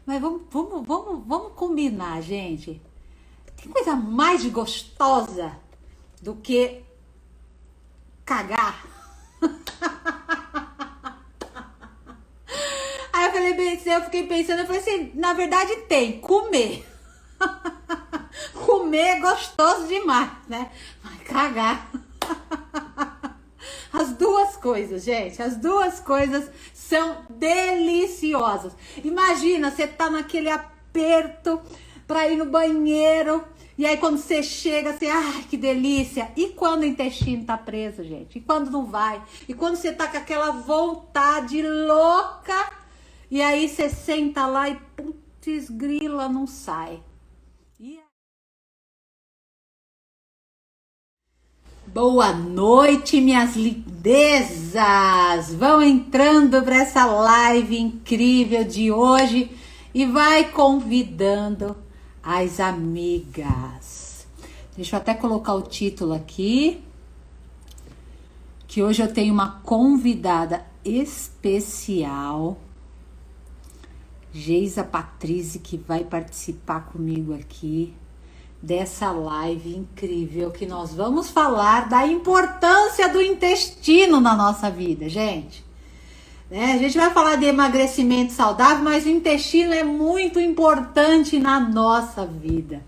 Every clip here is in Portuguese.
Mas vamos combinar, gente. Tem coisa mais gostosa do que cagar? Aí eu fiquei pensando, eu falei assim, na verdade tem, comer. Comer é gostoso demais, né? Mas cagar. As duas coisas, gente, as duas coisas são deliciosas. Imagina, você tá naquele aperto para ir no banheiro, e aí quando você chega, você, ai, que delícia. E quando o intestino tá preso, gente? E quando não vai? E quando você tá com aquela vontade louca, e aí você senta lá e, putz, grila, não sai. E boa noite, minhas lindezas! Vão entrando para essa live incrível de hoje e vai convidando as amigas. Deixa eu até colocar o título aqui, que hoje eu tenho uma convidada especial, Geisa Patrizzi, que vai participar comigo aqui dessa live incrível que nós vamos falar da importância do intestino na nossa vida, gente. Né? A gente vai falar de emagrecimento saudável, mas o intestino é muito importante na nossa vida,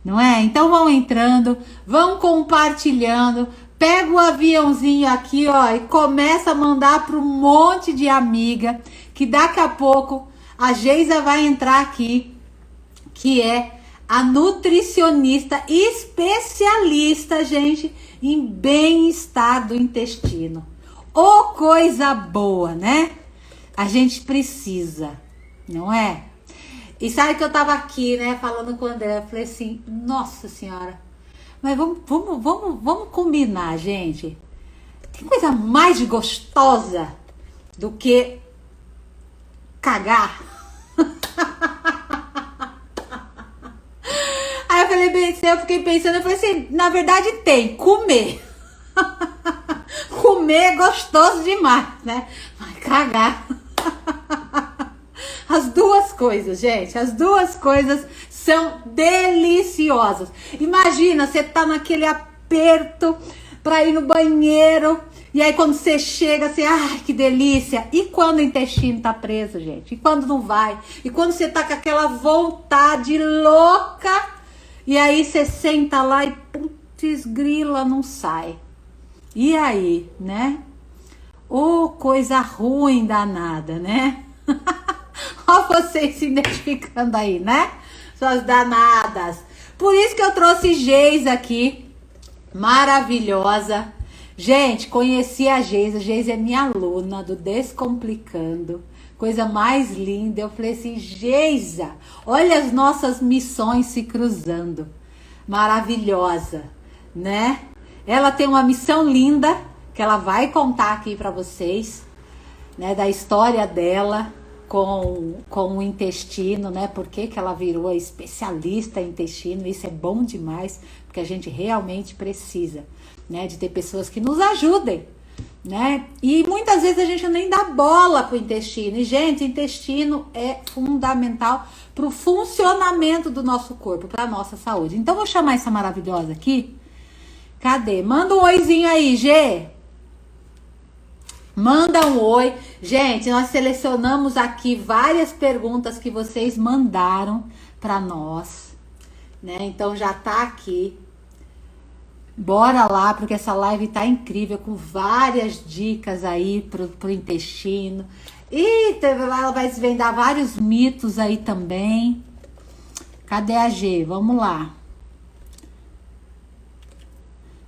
não é? Então vão entrando, vão compartilhando, pega o aviãozinho aqui, ó, e começa a mandar para um monte de amiga, que daqui a pouco a Geisa vai entrar aqui, que é a nutricionista especialista, gente, em bem-estar do intestino. Ô, coisa boa, né? A gente precisa, não é? E sabe que eu tava aqui, né, falando com o André, eu falei assim, nossa senhora, mas vamos combinar, gente. Tem coisa mais gostosa do que cagar? Aí eu fiquei pensando, eu falei assim, na verdade tem, comer. Comer é gostoso demais, né? Mas cagar. As duas coisas, gente, as duas coisas são deliciosas. Imagina, você tá naquele aperto para ir no banheiro, e aí quando você chega, você, ai, que delícia. E quando o intestino tá preso, gente? E quando não vai? E quando você tá com aquela vontade louca, e aí você senta lá e, putz, grila, não sai. E aí, né? Ô, coisa ruim danada, né? Ó, vocês se identificando aí, né? Suas danadas. Por isso que eu trouxe Geisa aqui, maravilhosa. Gente, conheci a Geisa. Geisa é minha aluna do Descomplicando. Coisa mais linda. Eu falei assim, Geisa, olha as nossas missões se cruzando. Maravilhosa, né? Ela tem uma missão linda que ela vai contar aqui para vocês, né, da história dela com o intestino, né? Por que que ela virou especialista em intestino? Isso é bom demais, porque a gente realmente precisa, né, de ter pessoas que nos ajudem, né? E muitas vezes a gente nem dá bola pro intestino. E, gente, o intestino é fundamental pro funcionamento do nosso corpo, pra nossa saúde. Então, vou chamar essa maravilhosa aqui. Cadê? Manda um oizinho aí, Gê. Manda um oi. Gente, nós selecionamos aqui várias perguntas que vocês mandaram para nós, né? Então já tá aqui. Bora lá, porque essa live tá incrível, com várias dicas aí pro intestino. E ela vai desvendar vários mitos aí também. Cadê a G? Vamos lá.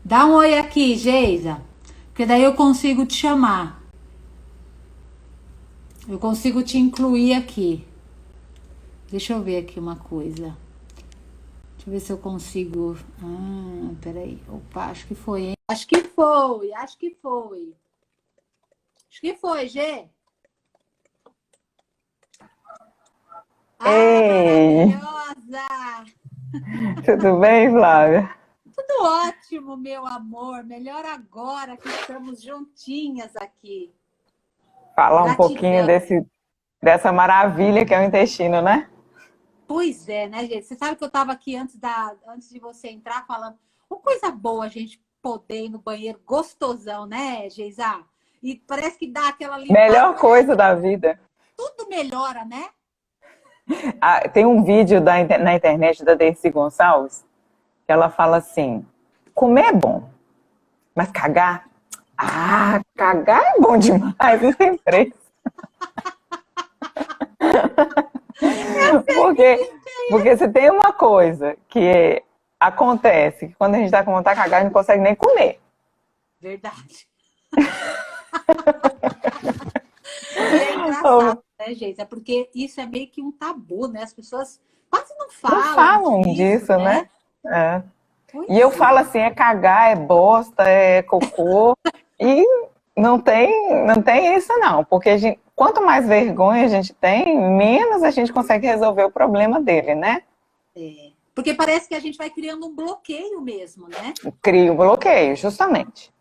Dá um oi aqui, Geisa, porque daí eu consigo te chamar. Eu consigo te incluir aqui. Deixa eu ver aqui uma coisa. Deixa eu ver se eu consigo. Ah, peraí. Opa, acho que foi, hein? Acho que foi, acho que foi. Acho que foi, Gê. Ah, Ei, maravilhosa! tudo bem, Flávia? Tudo ótimo, meu amor. Melhor agora que estamos juntinhas aqui. Falar um pouquinho Gratidão. dessa maravilha que é o intestino, né? Pois é, né, gente? Você sabe que eu estava aqui antes de você entrar falando, uma coisa boa a gente poder ir no banheiro gostosão, né, Geisa? E parece que dá aquela limpada, Melhor coisa da vida. tudo melhora, né? Ah, tem um vídeo na internet da Dercy Gonçalves que ela fala assim: comer é bom, mas cagar? Ah, cagar é bom demais, isso tem preço. Porque se tem uma coisa que acontece, que quando a gente tá com vontade de cagar, a gente não consegue nem comer. Verdade. E é engraçado, né, gente? É porque isso é meio que um tabu, né? As pessoas quase não Não falam falam disso, né? É. E eu Pois falo é. assim, é cagar, é bosta, é cocô. E não tem isso não, porque quanto mais vergonha a gente tem, menos a gente consegue resolver o problema dele, né? Porque parece que a gente vai criando um bloqueio mesmo, né? Cria o bloqueio, justamente.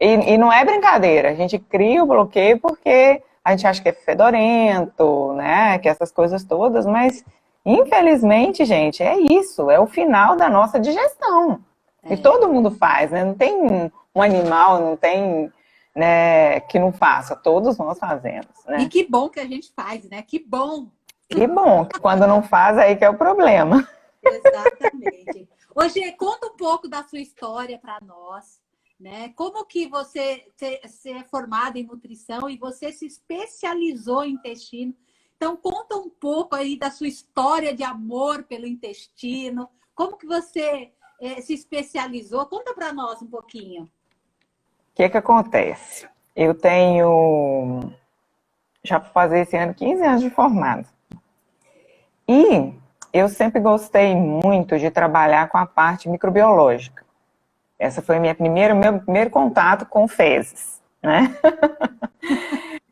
E não é brincadeira, a gente cria o bloqueio porque a gente acha que é fedorento, né? Que essas coisas todas, mas infelizmente, gente, é isso, é o final da nossa digestão. E todo mundo faz, né? Não tem um animal, não tem, né, que não faça, todos nós fazemos, né? E que bom que a gente faz, né? Que bom. Que bom, que quando não faz, aí que é o problema. Exatamente. Hoje, conta um pouco da sua história para nós, né? Como que você é formada em nutrição e você se especializou em intestino. Então, conta um pouco aí da sua história de amor pelo intestino. Como que você se especializou? Conta para nós um pouquinho. O que acontece? Eu tenho, já vou fazer esse ano 15 anos de formado. E eu sempre gostei muito de trabalhar com a parte microbiológica. Essa foi meu primeiro contato com fezes, né?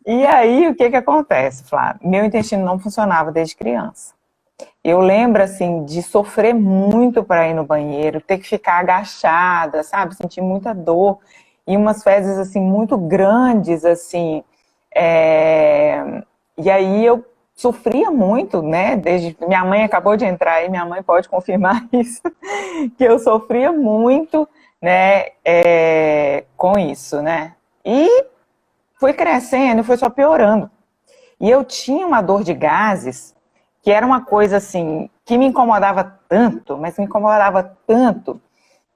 E aí, o que acontece, Flávio? Meu intestino não funcionava desde criança. Eu lembro, assim, de sofrer muito para ir no banheiro, ter que ficar agachada, sabe? Sentir muita dor. E umas fezes, assim, muito grandes, assim. E aí eu sofria muito, né? Desde minha mãe acabou de entrar aí, minha mãe pode confirmar isso, que eu sofria muito, né? Com isso, né? E foi crescendo, foi só piorando. E eu tinha uma dor de gases que era uma coisa assim que me incomodava tanto, mas me incomodava tanto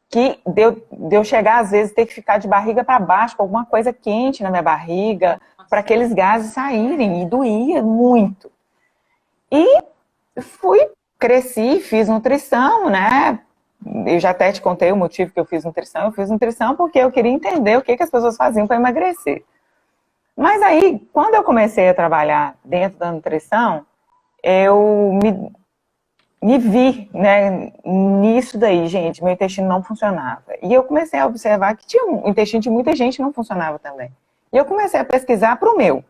que deu chegar às vezes ter que ficar de barriga para baixo com alguma coisa quente na minha barriga para aqueles gases saírem e doía muito. E cresci, fiz nutrição, né? Eu já até te contei o motivo que eu fiz nutrição. Eu fiz nutrição porque eu queria entender o que as pessoas faziam para emagrecer. Mas aí, quando eu comecei a trabalhar dentro da nutrição, eu me vi, né, nisso daí, gente, meu intestino não funcionava. E eu comecei a observar que tinha um intestino de muita gente que não funcionava também. E eu comecei a pesquisar para o meu.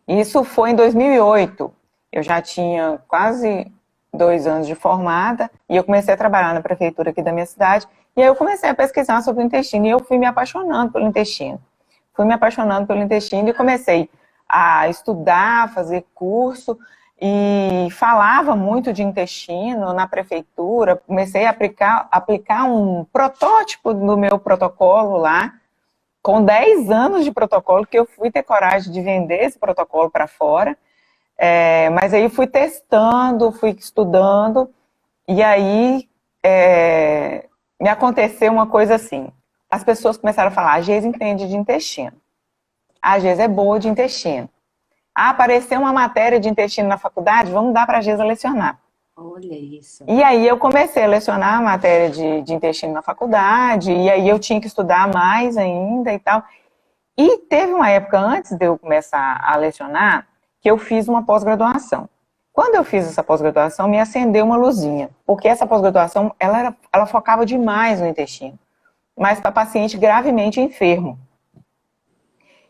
Isso foi em 2008. Eu já tinha quase 2 anos de formada e eu comecei a trabalhar na prefeitura aqui da minha cidade. E aí eu comecei a pesquisar sobre o intestino e eu fui me apaixonando pelo intestino. Fui me apaixonando pelo intestino e comecei a estudar, fazer curso e falava muito de intestino na prefeitura. Comecei a aplicar um protótipo do meu protocolo lá, com 10 anos de protocolo, que eu fui ter coragem de vender esse protocolo para fora. Mas aí fui testando, fui estudando, e aí me aconteceu uma coisa assim. As pessoas começaram a falar, a Geisa entende de intestino. A Geisa é boa de intestino. Apareceu uma matéria de intestino na faculdade, vamos dar para a Geisa lecionar. Olha isso. E aí eu comecei a lecionar a matéria de intestino na faculdade, e aí eu tinha que estudar mais ainda e tal. E teve uma época antes de eu começar a lecionar, que eu fiz uma pós-graduação. Quando eu fiz essa pós-graduação, me acendeu uma luzinha, porque essa pós-graduação, ela focava demais no intestino, mas para paciente gravemente enfermo.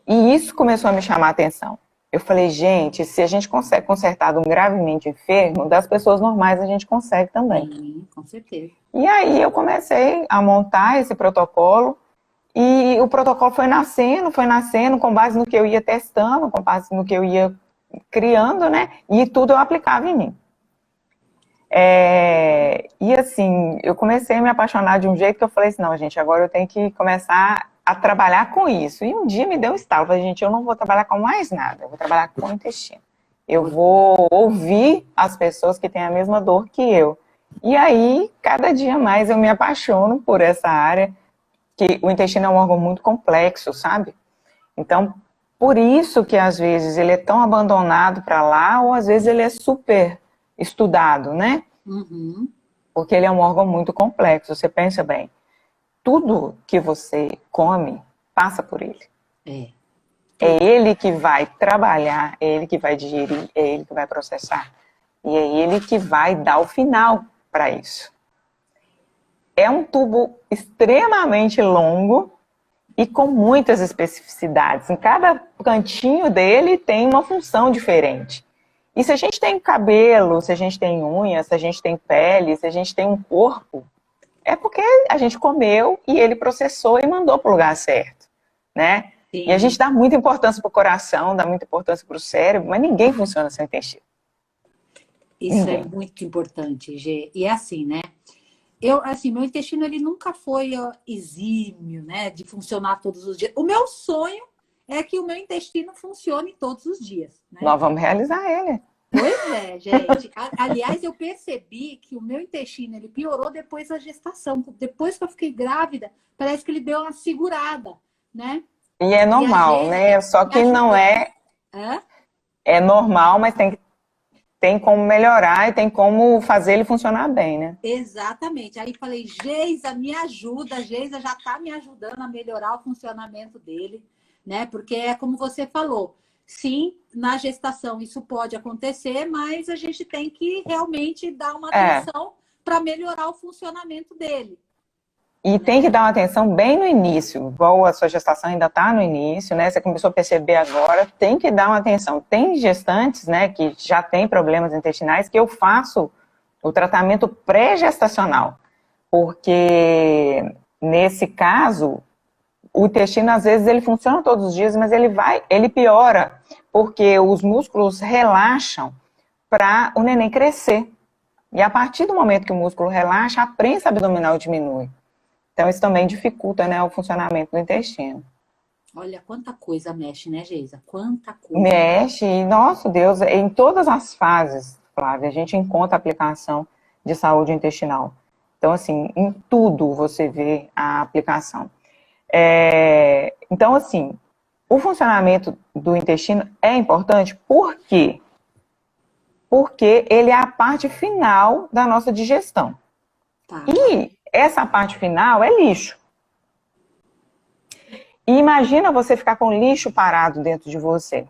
E isso começou a me chamar a atenção. Eu falei, gente, se a gente consegue consertar de um gravemente enfermo, das pessoas normais a gente consegue também. Sim, com certeza. E aí eu comecei a montar esse protocolo, e o protocolo foi nascendo com base no que eu ia testando, com base no que eu ia criando, né? E tudo eu aplicava em mim. E assim, eu comecei a me apaixonar de um jeito que eu falei assim, não, gente, agora eu tenho que começar a trabalhar com isso. E um dia me deu um estalo, eu falei, gente, eu não vou trabalhar com mais nada, eu vou trabalhar com o intestino. Eu vou ouvir as pessoas que têm a mesma dor que eu. E aí, cada dia mais eu me apaixono por essa área, que o intestino é um órgão muito complexo, sabe? Então, por isso que às vezes ele é tão abandonado para lá, ou às vezes ele é super estudado, né? Uhum. Porque ele é um órgão muito complexo. Você pensa bem, tudo que você come passa por ele. É ele que vai trabalhar, é ele que vai digerir, é ele que vai processar. E é ele que vai dar o final para isso. É um tubo extremamente longo e com muitas especificidades. Em cada cantinho dele tem uma função diferente. E se a gente tem cabelo, se a gente tem unha, se a gente tem pele, se a gente tem um corpo, é porque a gente comeu e ele processou e mandou para o lugar certo, né? Sim. E a gente dá muita importância para o coração, dá muita importância para o cérebro, mas ninguém funciona sem intestino. Isso é muito importante, Gê. E é assim, né? Meu intestino, ele nunca foi exímio, né? De funcionar todos os dias. O meu sonho é que o meu intestino funcione todos os dias, né? Nós vamos realizar ele. Pois é, gente. Aliás, eu percebi que o meu intestino, ele piorou depois da gestação. Depois que eu fiquei grávida, parece que ele deu uma segurada, né? E é normal, né? Só que não é... É normal, mas tem como melhorar e tem como fazer ele funcionar bem, né? Exatamente. Aí falei, Geisa, me ajuda. Geisa já está me ajudando a melhorar o funcionamento dele, né? Porque é como você falou, sim, na gestação isso pode acontecer, mas a gente tem que realmente dar uma atenção para melhorar o funcionamento dele. E tem que dar uma atenção bem no início, igual a sua gestação ainda está no início, né? Você começou a perceber agora, tem que dar uma atenção. Tem gestantes, né, que já têm problemas intestinais, que eu faço o tratamento pré-gestacional. Porque, nesse caso, o intestino, às vezes, ele funciona todos os dias, mas ele piora, porque os músculos relaxam para o neném crescer. E a partir do momento que o músculo relaxa, a prensa abdominal diminui. Então, isso também dificulta, né, o funcionamento do intestino. Olha, quanta coisa mexe, né, Geisa? Quanta coisa. Mexe, e, nosso Deus, em todas as fases, Flávia, a gente encontra aplicação de saúde intestinal. Então, assim, em tudo você vê a aplicação. Então, assim, o funcionamento do intestino é importante, por quê? Porque ele é a parte final da nossa digestão. Tá. E essa parte final é lixo. E imagina você ficar com lixo parado dentro de você.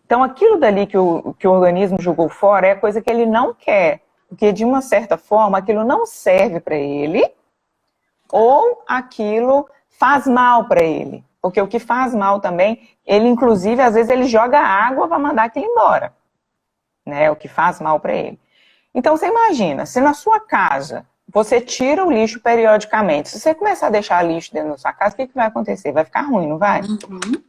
Então, aquilo dali que o organismo jogou fora é coisa que ele não quer. Porque, de uma certa forma, aquilo não serve para ele, ou aquilo faz mal para ele. Porque o que faz mal também, ele, inclusive, às vezes, ele joga água para mandar aquilo embora. Né? O que faz mal para ele. Então, você imagina, se na sua casa você tira o lixo periodicamente, se você começar a deixar lixo dentro da sua casa, o que vai acontecer? Vai ficar ruim, não vai? Uhum.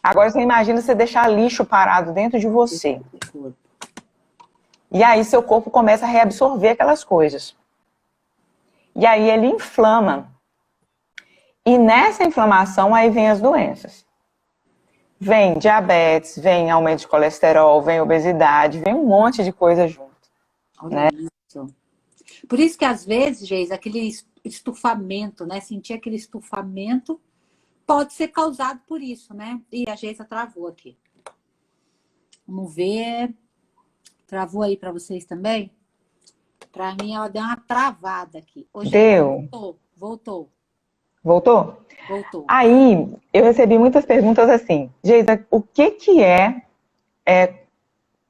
Agora, você imagina você deixar lixo parado dentro de você. E aí, seu corpo começa a reabsorver aquelas coisas. E aí, ele inflama. E nessa inflamação, aí vem as doenças. Vem diabetes, vem aumento de colesterol, vem obesidade, vem um monte de coisa junto. Olha, né? Isso. Por isso que às vezes, Geisa, aquele estufamento, né? Sentir aquele estufamento pode ser causado por isso, né? E a Geisa travou aqui. Vamos ver. Travou aí para vocês também? Para mim, ela deu uma travada aqui. Hoje Deu. Voltou. Voltou? Voltou. Aí, eu recebi muitas perguntas assim, Geisa, o que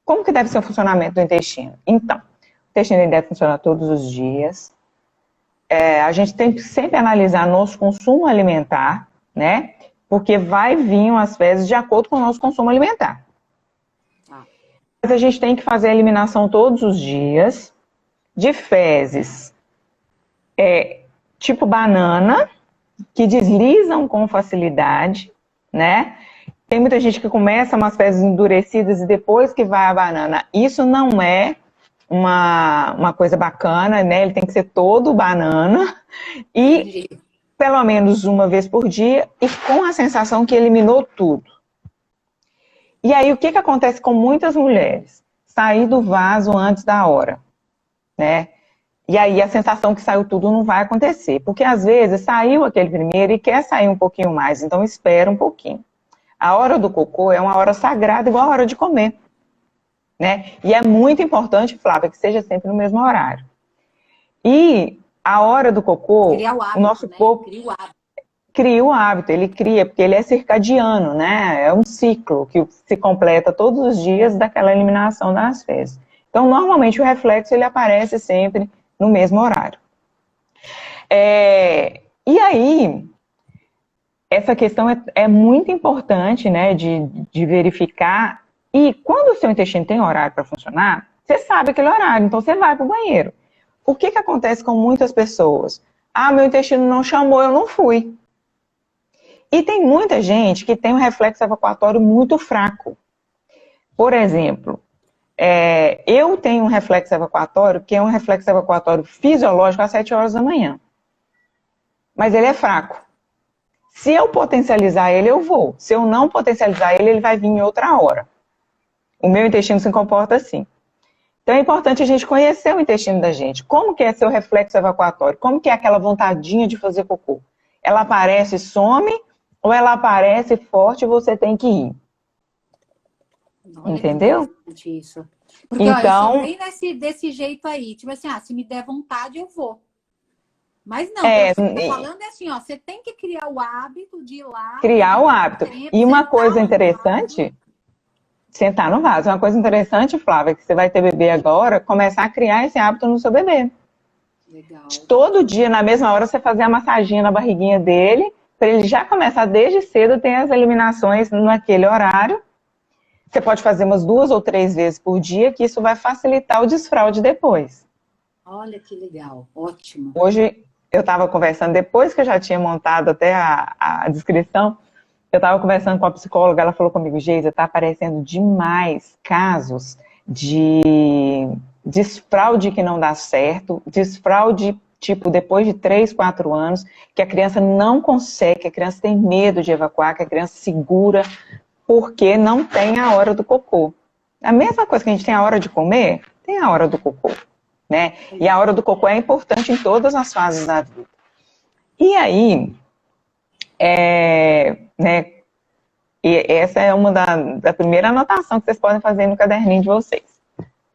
como que deve ser o funcionamento do intestino? Então, o intestino ele deve funcionar todos os dias. A gente tem que sempre analisar nosso consumo alimentar, né? Porque vai vir as fezes de acordo com o nosso consumo alimentar. Mas a gente tem que fazer a eliminação todos os dias de fezes tipo banana, que deslizam com facilidade, né? Tem muita gente que começa umas fezes endurecidas e depois que vai a banana. Isso não é uma coisa bacana, né? Ele tem que ser todo banana e pelo menos uma vez por dia e com a sensação que eliminou tudo. E aí o que acontece com muitas mulheres? Sair do vaso antes da hora, né? E aí a sensação que saiu tudo não vai acontecer, porque às vezes saiu aquele primeiro e quer sair um pouquinho mais, então espera um pouquinho. A hora do cocô é uma hora sagrada, igual a hora de comer, né? E é muito importante, Flávia, que seja sempre no mesmo horário. E a hora do cocô, Criar o hábito, o nosso né? corpo Cria o hábito. ele cria, porque ele é circadiano, né? É um ciclo que se completa todos os dias daquela eliminação das fezes. Então, normalmente, o reflexo, ele aparece sempre no mesmo horário. E aí, essa questão é muito importante, né, de verificar. E quando o seu intestino tem horário para funcionar, você sabe aquele horário, então você vai para o banheiro. O que acontece com muitas pessoas? Ah, meu intestino não chamou, eu não fui. E tem muita gente que tem um reflexo evacuatório muito fraco. Por exemplo, eu tenho um reflexo evacuatório que é um reflexo evacuatório fisiológico às 7 horas da manhã. Mas ele é fraco. Se eu potencializar ele, eu vou. Se eu não potencializar ele, ele vai vir em outra hora. O meu intestino se comporta assim. Então é importante a gente conhecer o intestino da gente. Como que é seu reflexo evacuatório? Como que é aquela vontadinha de fazer cocô? Ela aparece e some ou ela aparece forte e você tem que ir? Olha, entendeu? Isso. Porque então, ó, eu sou bem desse jeito aí. Tipo assim, se me der vontade, eu vou. Mas não, o que você tá falando é assim, ó, você tem que criar o hábito de ir lá. Criar o hábito. E uma coisa interessante, sentar no vaso. Uma coisa interessante, Flávia, que você vai ter bebê agora, começar a criar esse hábito no seu bebê. Legal. Todo dia, na mesma hora, você fazer a massaginha na barriguinha dele, para ele já começar desde cedo, ter as eliminações naquele horário. Você pode fazer umas 2 ou 3 vezes por dia, que isso vai facilitar o desfraude depois. Olha que legal, ótimo. Hoje, eu estava conversando, depois que eu já tinha montado até a descrição, eu estava conversando com a psicóloga, ela falou comigo, Geisa, está aparecendo demais casos de desfraude que não dá certo, desfraude, tipo, depois de 3, 4 anos, que a criança não consegue, que a criança tem medo de evacuar, que a criança segura, porque não tem a hora do cocô. A mesma coisa que a gente tem a hora de comer, tem a hora do cocô, né? E a hora do cocô é importante em todas as fases da vida. E aí, né, e essa é uma da primeira anotação que vocês podem fazer no caderninho de vocês.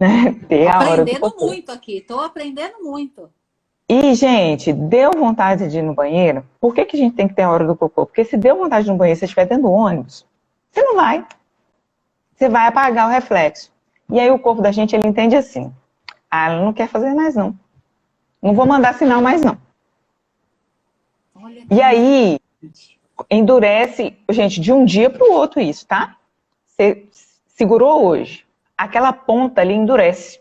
Né? Ter a hora do cocô. Aprendendo muito aqui, tô aprendendo muito. E, gente, deu vontade de ir no banheiro? Por que a gente tem que ter a hora do cocô? Porque se deu vontade de ir no banheiro, se você estiver dentro do ônibus, você não vai. Você vai apagar o reflexo. E aí o corpo da gente, ele entende assim. Ah, ela não quer fazer mais não. Não vou mandar sinal mais não. Olha, e aí, endurece, gente, de um dia para o outro isso, tá? Você segurou hoje. Aquela ponta ali endurece.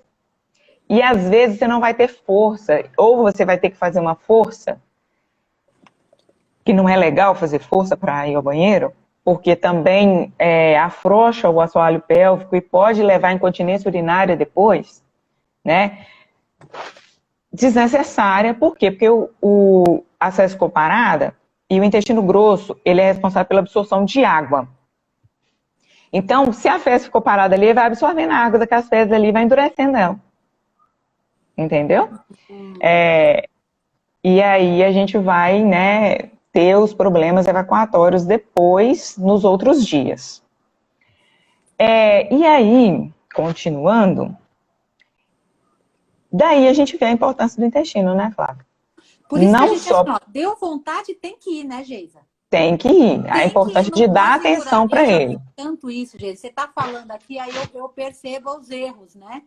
E às vezes você não vai ter força. Ou você vai ter que fazer uma força, que não é legal fazer força para ir ao banheiro, porque também afrouxa o assoalho pélvico e pode levar à incontinência urinária depois, né? Desnecessária, por quê? Porque a fezes ficou parada e o intestino grosso, ele é responsável pela absorção de água. Então, se a fezes ficou parada ali, ele vai absorvendo a água daquelas fezes ali e vai endurecendo ela. Entendeu? E aí a gente vai, né, ter os problemas evacuatórios depois, nos outros dias. E aí, continuando, daí a gente vê a importância do intestino, né, Flávia? Por isso não que a gente, assim, ó, deu vontade, tem que ir, né, Geisa? Tem que ir. É importante de dar atenção para ele. Tanto isso, Geisa. Você está falando aqui, aí eu percebo os erros, né?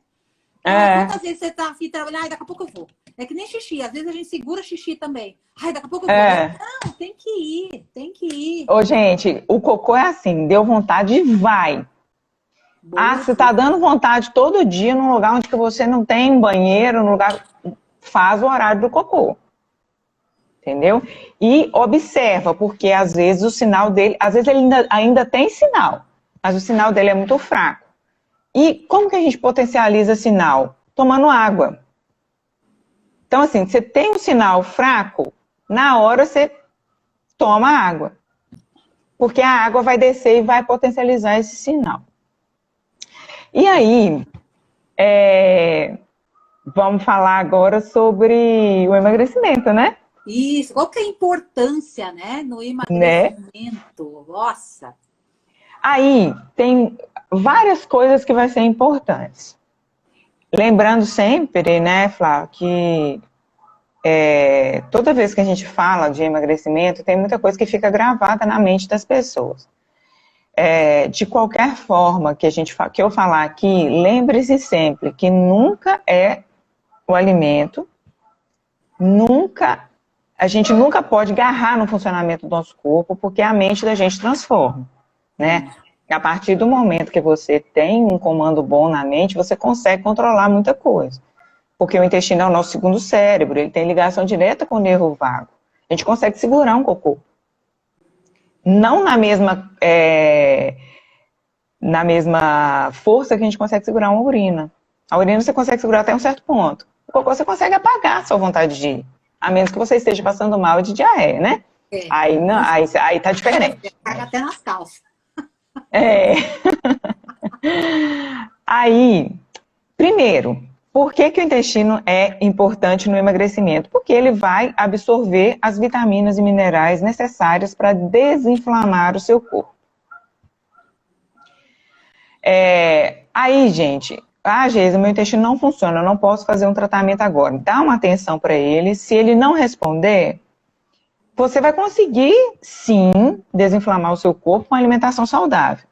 Quantas vezes você tá aqui trabalhando, daqui a pouco eu vou. É que nem xixi, às vezes a gente segura xixi também. Ai, daqui a pouco eu vou. Não, tem que ir, tem que ir. Ô, gente, o cocô é assim, deu vontade e vai. Boa. Você tá dando vontade todo dia num lugar onde você não tem banheiro, num lugar, faz o horário do cocô. entendeu? E observa, porque às vezes o sinal dele, às vezes ele ainda tem sinal, mas o sinal dele é muito fraco. E como que a gente potencializa sinal? Tomando água. Então, assim, você tem um sinal fraco, na hora você toma água. Porque a água vai descer e vai potencializar esse sinal. E aí, vamos falar agora sobre o emagrecimento, né? Isso. Qual que é a importância, né, no Né? emagrecimento? Nossa. Aí, tem várias coisas que vão ser importantes. Lembrando sempre, né, Flávio, que toda vez que a gente fala de emagrecimento, tem muita coisa que fica gravada na mente das pessoas. De qualquer forma que eu falar aqui, lembre-se sempre que nunca é o alimento, a gente nunca pode agarrar no funcionamento do nosso corpo, porque a mente da gente transforma, né? A partir do momento que você tem um comando bom na mente, você consegue controlar muita coisa. Porque o intestino é o nosso segundo cérebro, ele tem ligação direta com o nervo vago. A gente consegue segurar um cocô. Não na mesma força que a gente consegue segurar uma urina. A urina você consegue segurar até um certo ponto. O cocô você consegue apagar a sua vontade de ir. A menos que você esteja passando mal de diarreia, né? Aí tá diferente. Caga até nas calças. Aí, primeiro, por que o intestino é importante no emagrecimento? Porque ele vai absorver as vitaminas e minerais necessárias para desinflamar o seu corpo. Aí, gente, Geisa, meu intestino não funciona, eu não posso fazer um tratamento agora. Dá uma atenção para ele. Se ele não responder, você vai conseguir, sim, desinflamar o seu corpo com alimentação saudável.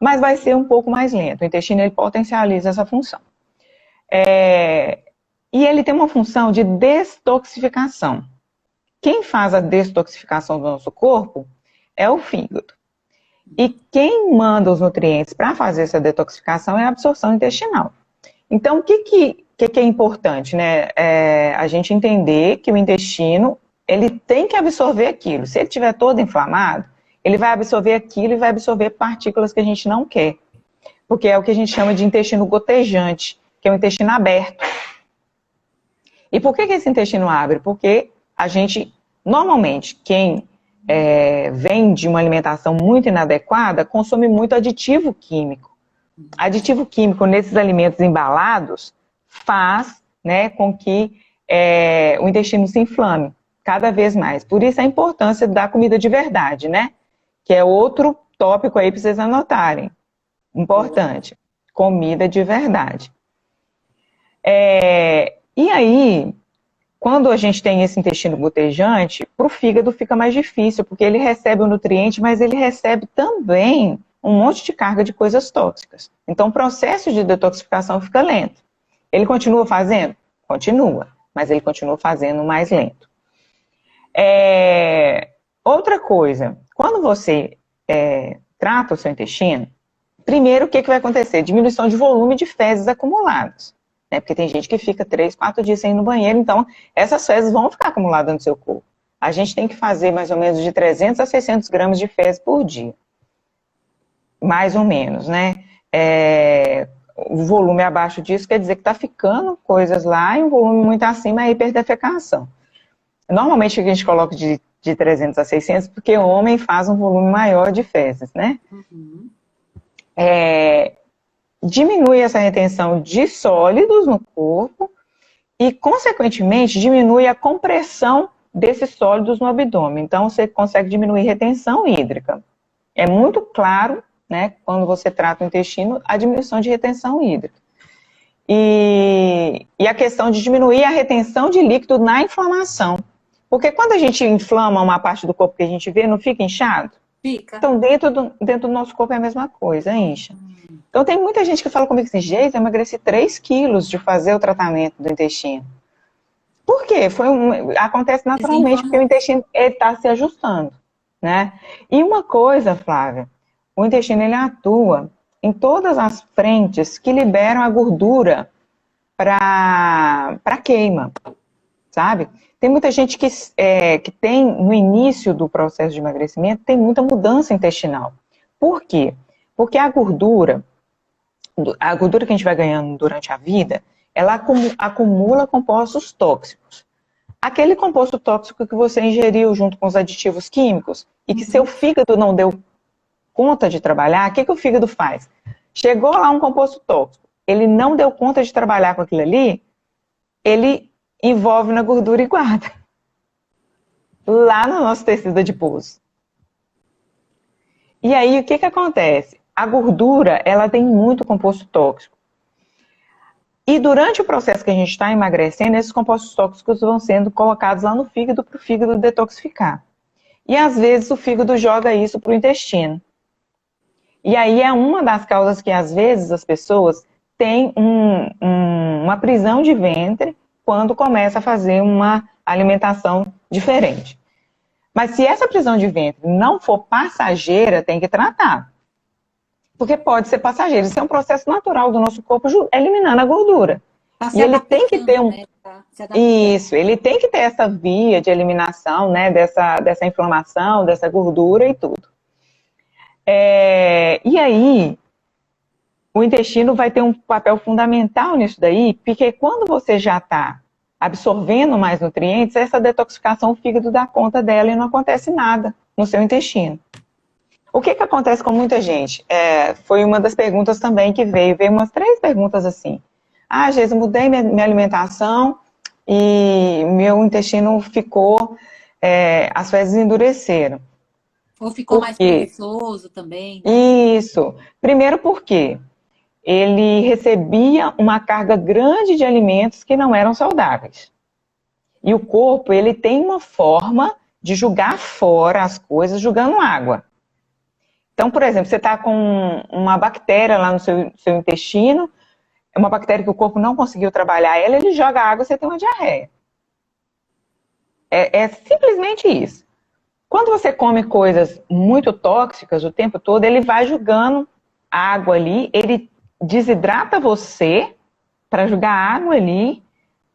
Mas vai ser um pouco mais lento. O intestino, ele potencializa essa função. E ele tem uma função de destoxificação. Quem faz a destoxificação do nosso corpo é o fígado. E quem manda os nutrientes para fazer essa detoxificação é a absorção intestinal. Então, o que é importante, né? A gente entender que o intestino, ele tem que absorver aquilo. Se ele estiver todo inflamado, ele vai absorver aquilo e vai absorver partículas que a gente não quer. Porque é o que a gente chama de intestino gotejante, que é o intestino aberto. E por que esse intestino abre? Porque a gente, normalmente, quem vem de uma alimentação muito inadequada, consome muito aditivo químico. Aditivo químico nesses alimentos embalados faz, né, com que o intestino se inflame cada vez mais. Por isso a importância da comida de verdade, né? Que é outro tópico aí para vocês anotarem. Importante. Comida de verdade. E aí, quando a gente tem esse intestino gotejante, para o fígado fica mais difícil, porque ele recebe o nutriente, mas ele recebe também um monte de carga de coisas tóxicas. Então, o processo de detoxificação fica lento. Ele continua fazendo? Continua, mas ele continua fazendo mais lento. Outra coisa, quando você trata o seu intestino, primeiro, o que vai acontecer? Diminuição de volume de fezes acumuladas. Porque tem gente que fica 3, 4 dias sem ir no banheiro, então essas fezes vão ficar acumuladas no seu corpo. A gente tem que fazer mais ou menos de 300 a 600 gramas de fezes por dia. Mais ou menos, né? O volume abaixo disso quer dizer que está ficando coisas lá e um volume muito acima é hiperdefecação. Normalmente a gente coloca de 300 a 600 porque o homem faz um volume maior de fezes, né? Uhum. Diminui essa retenção de sólidos no corpo e, consequentemente, diminui a compressão desses sólidos no abdômen. Então, você consegue diminuir retenção hídrica. É muito claro, né, quando você trata o intestino, a diminuição de retenção hídrica. E a questão de diminuir a retenção de líquido na inflamação. Porque quando a gente inflama uma parte do corpo que a gente vê, não fica inchado? Fica. Então, dentro do nosso corpo é a mesma coisa, incha. Então, tem muita gente que fala comigo assim, Geisa, eu emagreci 3 quilos de fazer o tratamento do intestino. Por quê? Acontece naturalmente porque o intestino está se ajustando, né? E uma coisa, Flávia, o intestino ele atua em todas as frentes que liberam a gordura para queima. sabe? Tem muita gente que tem, no início do processo de emagrecimento, tem muita mudança intestinal. Por quê? Porque a gordura que a gente vai ganhando durante a vida, ela acumula compostos tóxicos. Aquele composto tóxico que você ingeriu junto com os aditivos químicos e que seu fígado não deu conta de trabalhar, o que o fígado faz? Chegou lá um composto tóxico, ele não deu conta de trabalhar com aquilo ali, ele envolve na gordura e guarda. Lá no nosso tecido adiposo. E aí, o que acontece? A gordura, ela tem muito composto tóxico. E durante o processo que a gente está emagrecendo, esses compostos tóxicos vão sendo colocados lá no fígado para o fígado detoxificar. E às vezes o fígado joga isso para o intestino. E aí é uma das causas que às vezes as pessoas têm uma prisão de ventre quando começa a fazer uma alimentação diferente. Mas se essa prisão de ventre não for passageira, tem que tratar. Porque pode ser passageiro. Isso é um processo natural do nosso corpo eliminando a gordura. E ele tem que ter Isso, ele tem que ter essa via de eliminação, né, dessa inflamação, dessa gordura e tudo. E aí, o intestino vai ter um papel fundamental nisso daí, porque quando você já está absorvendo mais nutrientes, essa detoxificação, o fígado dá conta dela e não acontece nada no seu intestino. O que acontece com muita gente? Foi uma das perguntas também que veio umas 3 perguntas assim. Às vezes mudei minha alimentação e meu intestino ficou, as fezes endureceram. Ou ficou mais preguiçoso também. Isso. Primeiro porque ele recebia uma carga grande de alimentos que não eram saudáveis. E o corpo, ele tem uma forma de jogar fora as coisas jogando água. Então, por exemplo, você está com uma bactéria lá no seu intestino, é uma bactéria que o corpo não conseguiu trabalhar ela, ele joga água e você tem uma diarreia. É simplesmente isso. Quando você come coisas muito tóxicas o tempo todo, ele vai jogando água ali, ele desidrata você para jogar água ali,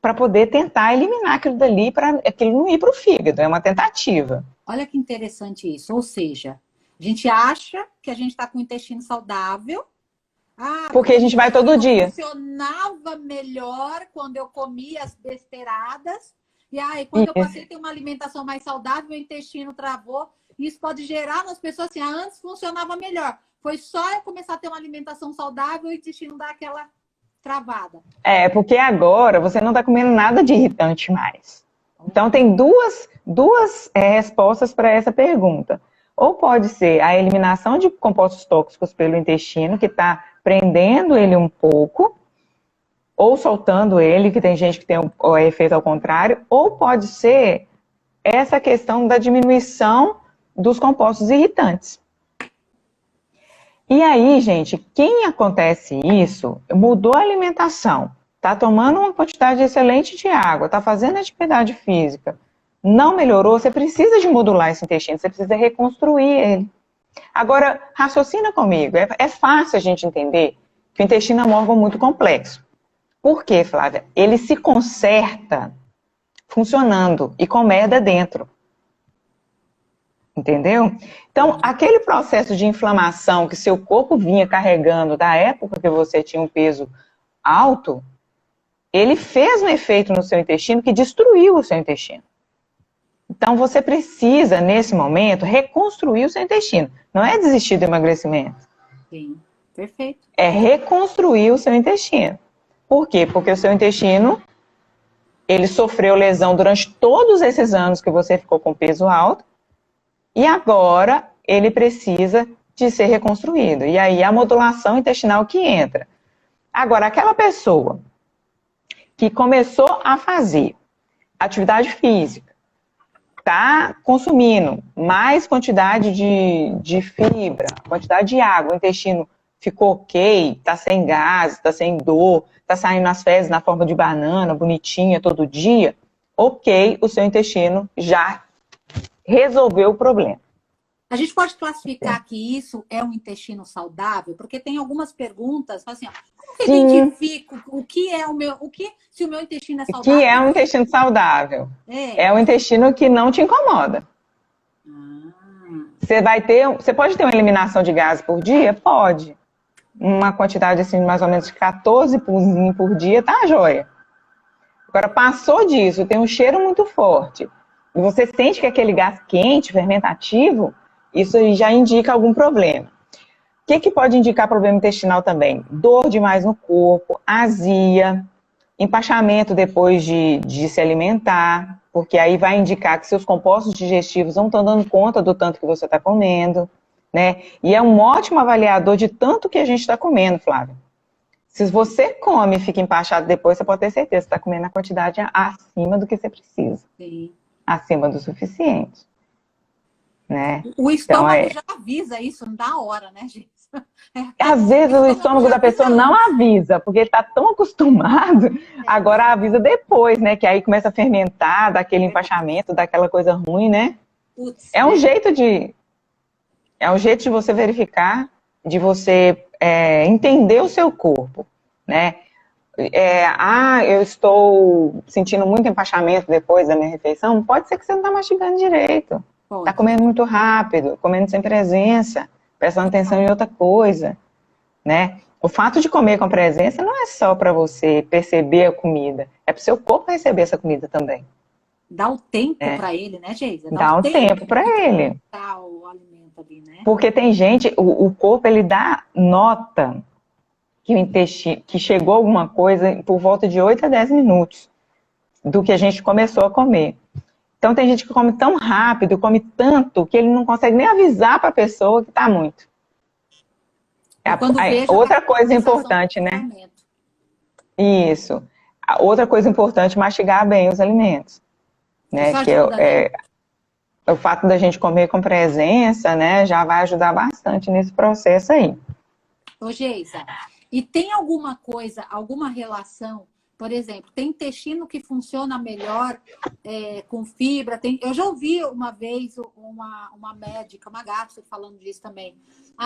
para poder tentar eliminar aquilo dali, para aquilo não ir para o fígado. É uma tentativa. Olha que interessante isso. Ou seja, a gente acha que a gente está com o intestino saudável. Porque a gente vai todo dia. Funcionava melhor quando eu comia as besteiradas. E aí, quando eu passei a ter uma alimentação mais saudável, o intestino travou. Isso pode gerar nas pessoas assim, antes funcionava melhor. Foi só eu começar a ter uma alimentação saudável e o intestino dar aquela travada. Porque agora você não está comendo nada de irritante mais. Então, tem duas respostas para essa pergunta. Ou pode ser a eliminação de compostos tóxicos pelo intestino, que está prendendo ele um pouco, ou soltando ele, que tem gente que tem o efeito ao contrário, ou pode ser essa questão da diminuição dos compostos irritantes. E aí, gente, quem acontece isso, mudou a alimentação, está tomando uma quantidade excelente de água, está fazendo atividade física, não melhorou, você precisa de modular esse intestino, você precisa reconstruir ele. Agora, raciocina comigo, é fácil a gente entender que o intestino é um órgão muito complexo. Por quê, Flávia? Ele se conserta funcionando e com merda dentro. Entendeu? Então, aquele processo de inflamação que seu corpo vinha carregando da época que você tinha um peso alto, ele fez um efeito no seu intestino que destruiu o seu intestino. Então, você precisa, nesse momento, reconstruir o seu intestino. Não é desistir do emagrecimento. Sim, perfeito. É reconstruir o seu intestino. Por quê? Porque o seu intestino, ele sofreu lesão durante todos esses anos que você ficou com peso alto, e agora ele precisa de ser reconstruído. E aí a modulação intestinal que entra. Agora, aquela pessoa que começou a fazer atividade física, está consumindo mais quantidade de fibra, quantidade de água, o intestino ficou ok, está sem gás, está sem dor, está saindo as fezes na forma de banana, bonitinha, todo dia, ok, o seu intestino já resolveu o problema. A gente pode classificar que isso é um intestino saudável? Porque tem algumas perguntas, assim, ó, como que eu identifico o que é o meu, se o meu intestino é Que é saudável. um intestino saudável. É. É um intestino que não te incomoda. Você pode ter uma eliminação de gases por dia? Pode. Uma quantidade assim, mais ou menos de 14 por dia, tá joia. Agora, passou disso, tem um cheiro muito forte, e você sente que aquele gás quente, fermentativo, isso aí já indica algum problema. O que pode indicar problema intestinal também? Dor demais no corpo, azia, empachamento depois de se alimentar, porque aí vai indicar que seus compostos digestivos não estão dando conta do tanto que você está comendo, né? E é um ótimo avaliador de tanto que a gente está comendo, Flávia. Se você come e fica empachado depois, você pode ter certeza que está comendo a quantidade acima do que você precisa. Sim. Acima do suficiente. Né? O estômago já avisa isso na hora, né, gente? Às vezes o estômago da pessoa não avisa, porque ele está tão acostumado, agora avisa depois, né? Que aí começa a fermentar, dá aquele empachamento, dá aquela coisa ruim, né? Putz, é um jeito de você verificar, de você entender o seu corpo, né? Eu estou sentindo muito empachamento depois da minha refeição. Pode ser que você não está mastigando direito. Está comendo muito rápido, comendo sem presença, prestando atenção em outra coisa, né? O fato de comer com presença não é só para você perceber a comida, é para o seu corpo receber essa comida também. Dá o tempo para ele, né, Geisa? Dá o tempo para ele. O alimento ali, né? Porque tem gente, o corpo ele dá nota que o intestino, que chegou alguma coisa por volta de 8 a 10 minutos do que a gente começou a comer. Então tem gente que come tão rápido, come tanto, que ele não consegue nem avisar para a pessoa que está muito. Outra coisa importante, né? Isso. Outra coisa importante, mastigar bem os alimentos. Né? O fato da gente comer com presença, né, já vai ajudar bastante nesse processo aí. Ô, Geisa, e tem alguma coisa, alguma relação, por exemplo, tem intestino que funciona melhor com fibra? Eu já ouvi uma vez uma médica, uma gastro falando disso também.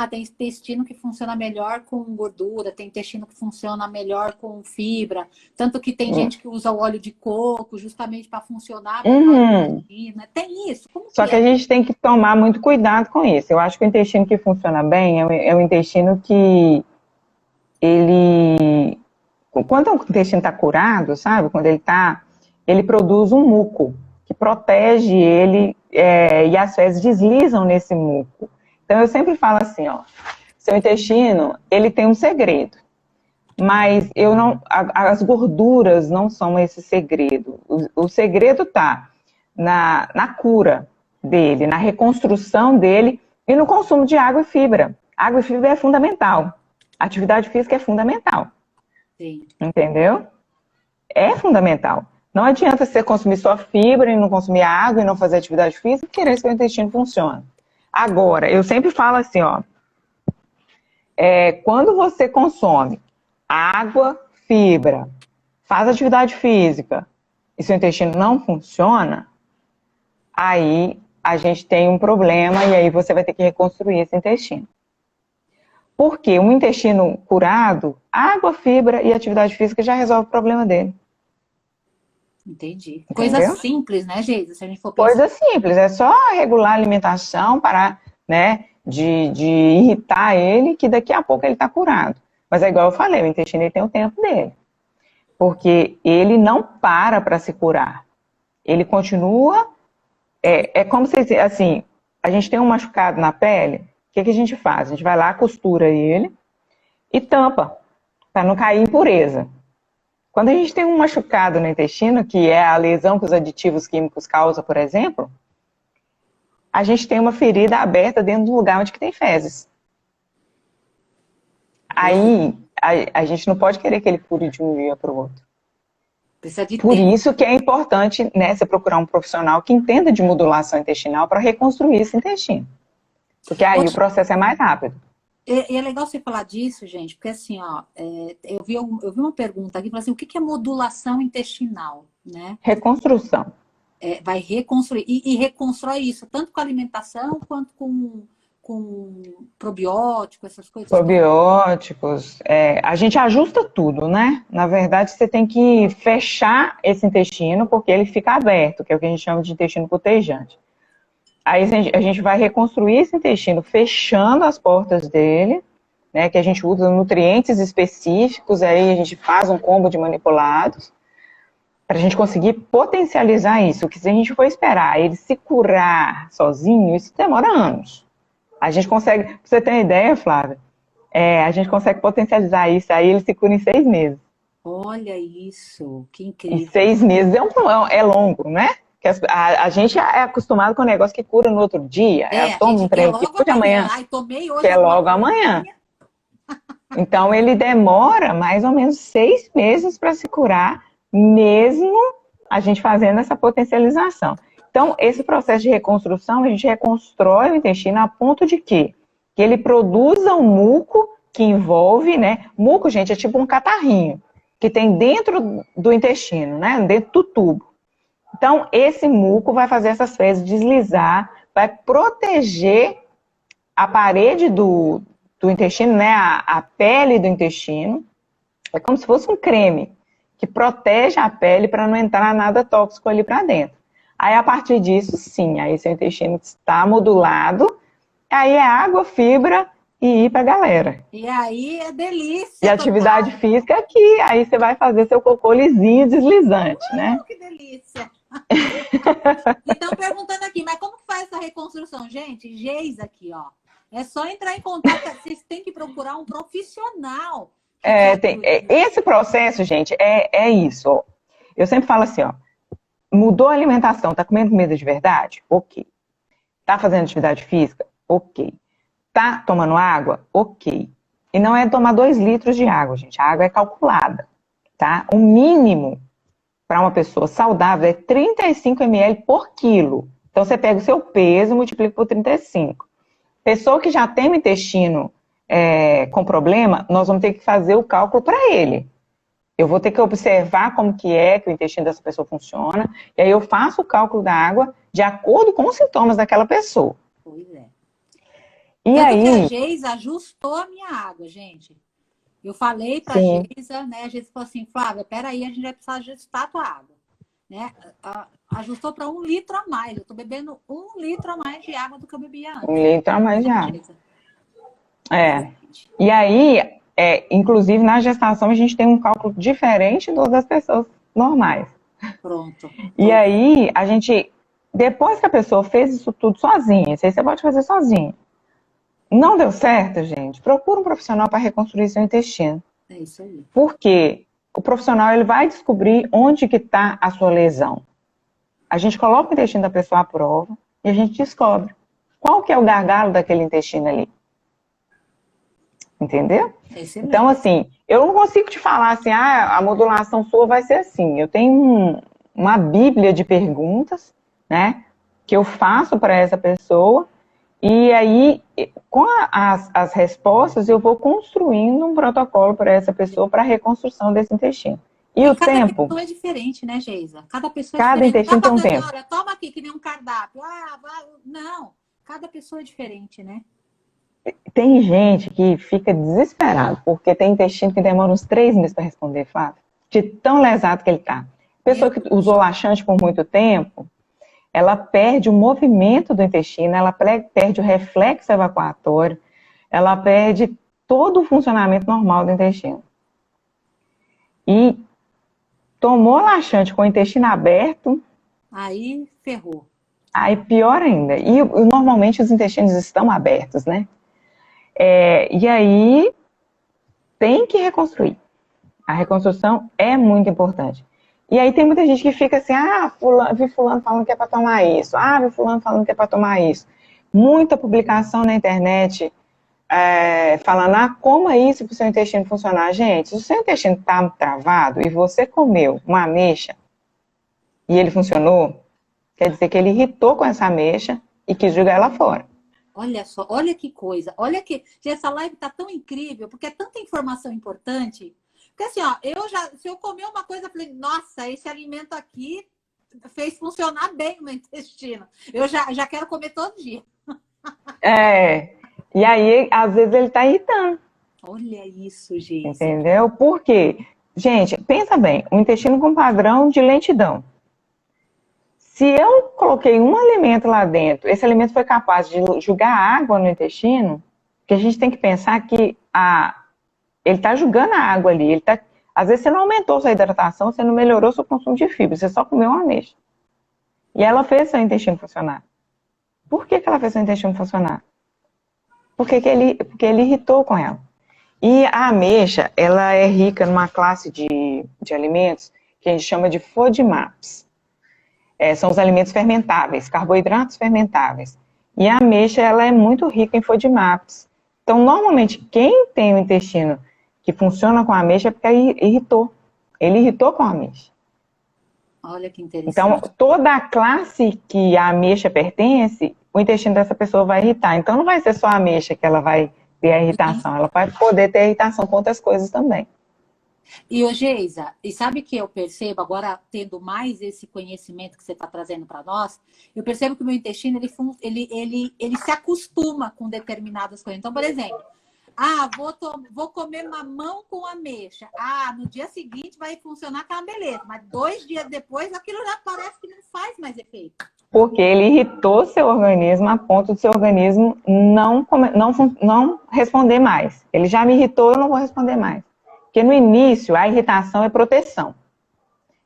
Tem intestino que funciona melhor com gordura, tem intestino que funciona melhor com fibra. Tanto que tem gente que usa o óleo de coco justamente para funcionar melhor. Tem isso? Só que a gente tem que tomar muito cuidado com isso. Eu acho que o intestino que funciona bem é o intestino que ele... Quando o intestino está curado, sabe? Quando ele produz um muco que protege ele e as fezes deslizam nesse muco. Então eu sempre falo assim, ó, seu intestino, ele tem um segredo, mas as gorduras não são esse segredo. O segredo está na cura dele, na reconstrução dele e no consumo de água e fibra. Água e fibra é fundamental. Atividade física é fundamental. Sim. Entendeu? É fundamental. Não adianta você consumir só fibra e não consumir água e não fazer atividade física e querer que o intestino funcione. Agora, eu sempre falo assim, ó. Quando você consome água, fibra, faz atividade física e seu intestino não funciona, aí a gente tem um problema e aí você vai ter que reconstruir esse intestino. Porque um intestino curado, água, fibra e atividade física já resolve o problema dele. Entendi. Coisa simples, né, Geisa? Se a gente for pensar. Coisa simples, é só regular a alimentação, parar, né, de irritar ele, que daqui a pouco ele está curado. Mas é igual eu falei, o intestino ele tem o tempo dele. Porque ele não para se curar. Ele continua... É como se, assim, a gente tem um machucado na pele, o que a gente faz? A gente vai lá, costura ele e tampa, para não cair impureza. Quando a gente tem um machucado no intestino, que é a lesão que os aditivos químicos causam, por exemplo, a gente tem uma ferida aberta dentro do lugar onde tem fezes. Aí, a gente não pode querer que ele cure de um dia para o outro. Precisa de Por tempo. isso que é importante, né, você procurar um profissional que entenda de modulação intestinal para reconstruir esse intestino. Porque aí o processo é mais rápido. E é legal você falar disso, gente, porque assim, ó, eu vi uma pergunta aqui, assim, o que é modulação intestinal, né? Reconstrução. Vai reconstruir, e reconstrói isso, tanto com alimentação quanto com probiótico, essas coisas? Probióticos, a gente ajusta tudo, né? Na verdade, você tem que fechar esse intestino, porque ele fica aberto, que é o que a gente chama de intestino gotejante. Aí a gente vai reconstruir esse intestino fechando as portas dele, né? Que a gente usa nutrientes específicos, aí a gente faz um combo de manipulados, para a gente conseguir potencializar isso. Porque se a gente for esperar ele se curar sozinho, isso demora anos. A gente consegue, pra você ter uma ideia, Flávia, a gente consegue potencializar isso, aí ele se cura em 6 meses. Olha isso, que Em incrível. 6 meses é longo, né? Que a gente é acostumado com um negócio que cura no outro dia. Toma um trem aqui, de amanhã. Ai, tomei hoje. Que é logo amanhã. Então, ele demora mais ou menos 6 meses para se curar, mesmo a gente fazendo essa potencialização. Então, esse processo de reconstrução, a gente reconstrói o intestino a ponto de quê? Que ele produza um muco que envolve, né? Muco, gente, é tipo um catarrinho, que tem dentro do intestino, né? Dentro do tubo. Então, esse muco vai fazer essas fezes deslizar, vai proteger a parede do intestino, né? A pele do intestino. É como se fosse um creme que protege a pele para não entrar nada tóxico ali para dentro. Aí, a partir disso, sim, aí seu intestino está modulado, aí é água, fibra e ir para a galera. E aí é delícia. E atividade física aqui, aí você vai fazer seu cocô lisinho, deslizante, né? Que delícia! Então, perguntando aqui, mas como que faz essa reconstrução? Gente, Geisa aqui, ó. É só entrar em contato, vocês têm que procurar um profissional. Esse processo, gente, é isso. Ó. Eu sempre falo assim, ó. Mudou a alimentação, tá comendo comida de verdade? Ok. Tá fazendo atividade física? Ok. Tá tomando água? Ok. E não é tomar 2 litros de água, gente. A água é calculada, tá? O mínimo para uma pessoa saudável é 35 ml por quilo. Então, você pega o seu peso e multiplica por 35. Pessoa que já tem o intestino com problema, nós vamos ter que fazer o cálculo para ele. Eu vou ter que observar como que o intestino dessa pessoa funciona, e aí eu faço o cálculo da água de acordo com os sintomas daquela pessoa. Pois é. E tanto aí... que a Geisa ajustou a minha água, gente. Eu falei para a Geisa, né? A Geisa falou assim, Flávia, peraí, a gente vai precisar ajustar a tua água. Né? Ajustou para 1 litro a mais. Eu tô bebendo 1 litro a mais de água do que eu bebia antes. 1 litro a mais de água. E aí, inclusive na gestação, a gente tem um cálculo diferente das pessoas normais. Pronto. E aí, a gente, depois que a pessoa fez isso tudo sozinha, isso aí você pode fazer sozinho. Não deu certo, gente? Procura um profissional para reconstruir seu intestino. É isso aí. Porque o profissional ele vai descobrir onde que está a sua lesão. A gente coloca o intestino da pessoa à prova e a gente descobre qual que é o gargalo daquele intestino ali. Entendeu? Excelente. Então, assim, eu não consigo te falar assim, a modulação sua vai ser assim. Eu tenho uma bíblia de perguntas, né, que eu faço para essa pessoa. E aí, com as respostas, eu vou construindo um protocolo para essa pessoa para a reconstrução desse intestino. E o tempo... Cada pessoa é diferente, né, Geisa? Cada pessoa é diferente. Cada intestino tem um tempo. Olha, toma aqui, que nem um cardápio. Não. Cada pessoa é diferente, né? Tem gente que fica desesperado, porque tem intestino que demora uns 3 meses para responder, Flávia. De tão lesado que ele tá. Pessoa que usou laxante por muito tempo... ela perde o movimento do intestino, ela perde o reflexo evacuatório, ela perde todo o funcionamento normal do intestino. E tomou laxante com o intestino aberto... aí ferrou. Aí pior ainda. E normalmente os intestinos estão abertos, né? E aí tem que reconstruir. A reconstrução é muito importante. E aí tem muita gente que fica assim, vi fulano falando que é para tomar isso, vi fulano falando que é para tomar isso. Muita publicação na internet falando, como é isso para o seu intestino funcionar? Gente, se o seu intestino está travado e você comeu uma ameixa e ele funcionou, quer dizer que ele irritou com essa ameixa e quis jogar ela fora. Olha só, olha que coisa, olha que... Essa live tá tão incrível, porque é tanta informação importante... Porque assim, ó, se eu comer uma coisa, eu falei, nossa, esse alimento aqui fez funcionar bem o meu intestino. Eu já quero comer todo dia. É. E aí, às vezes, ele tá irritando, Olha isso, Geisa. entendeu? Por quê? Gente, pensa bem, o intestino com padrão de lentidão. Se eu coloquei um alimento lá dentro, esse alimento foi capaz de jogar água no intestino, que a gente tem que pensar que ele está jogando a água ali. Às vezes você não aumentou sua hidratação, você não melhorou seu consumo de fibra, você só comeu uma ameixa. E ela fez seu intestino funcionar. Por que ela fez seu intestino funcionar? Porque ele irritou com ela. E a ameixa, ela é rica numa classe de alimentos que a gente chama de FODMAPs. São os alimentos fermentáveis, carboidratos fermentáveis. E a ameixa, ela é muito rica em FODMAPs. Então, normalmente, quem tem o intestino que funciona com a ameixa é porque irritou. Ele irritou com a ameixa. Olha que Então, interessante. toda a classe que a ameixa pertence, o intestino dessa pessoa vai irritar. Então, não vai ser só a ameixa que ela vai ter a irritação, ela vai poder ter irritação com outras coisas também. E, ô Geisa, e sabe que eu percebo, agora tendo mais esse conhecimento que você está trazendo para nós, eu percebo que o meu intestino, ele se acostuma com determinadas coisas. Então, por exemplo, vou comer mamão com ameixa. No dia seguinte vai funcionar aquela beleza, mas 2 dias depois aquilo já parece que não faz mais efeito. Porque ele irritou seu organismo a ponto de seu organismo não responder mais. Ele já me irritou, eu não vou responder mais. Porque no início, a irritação é proteção.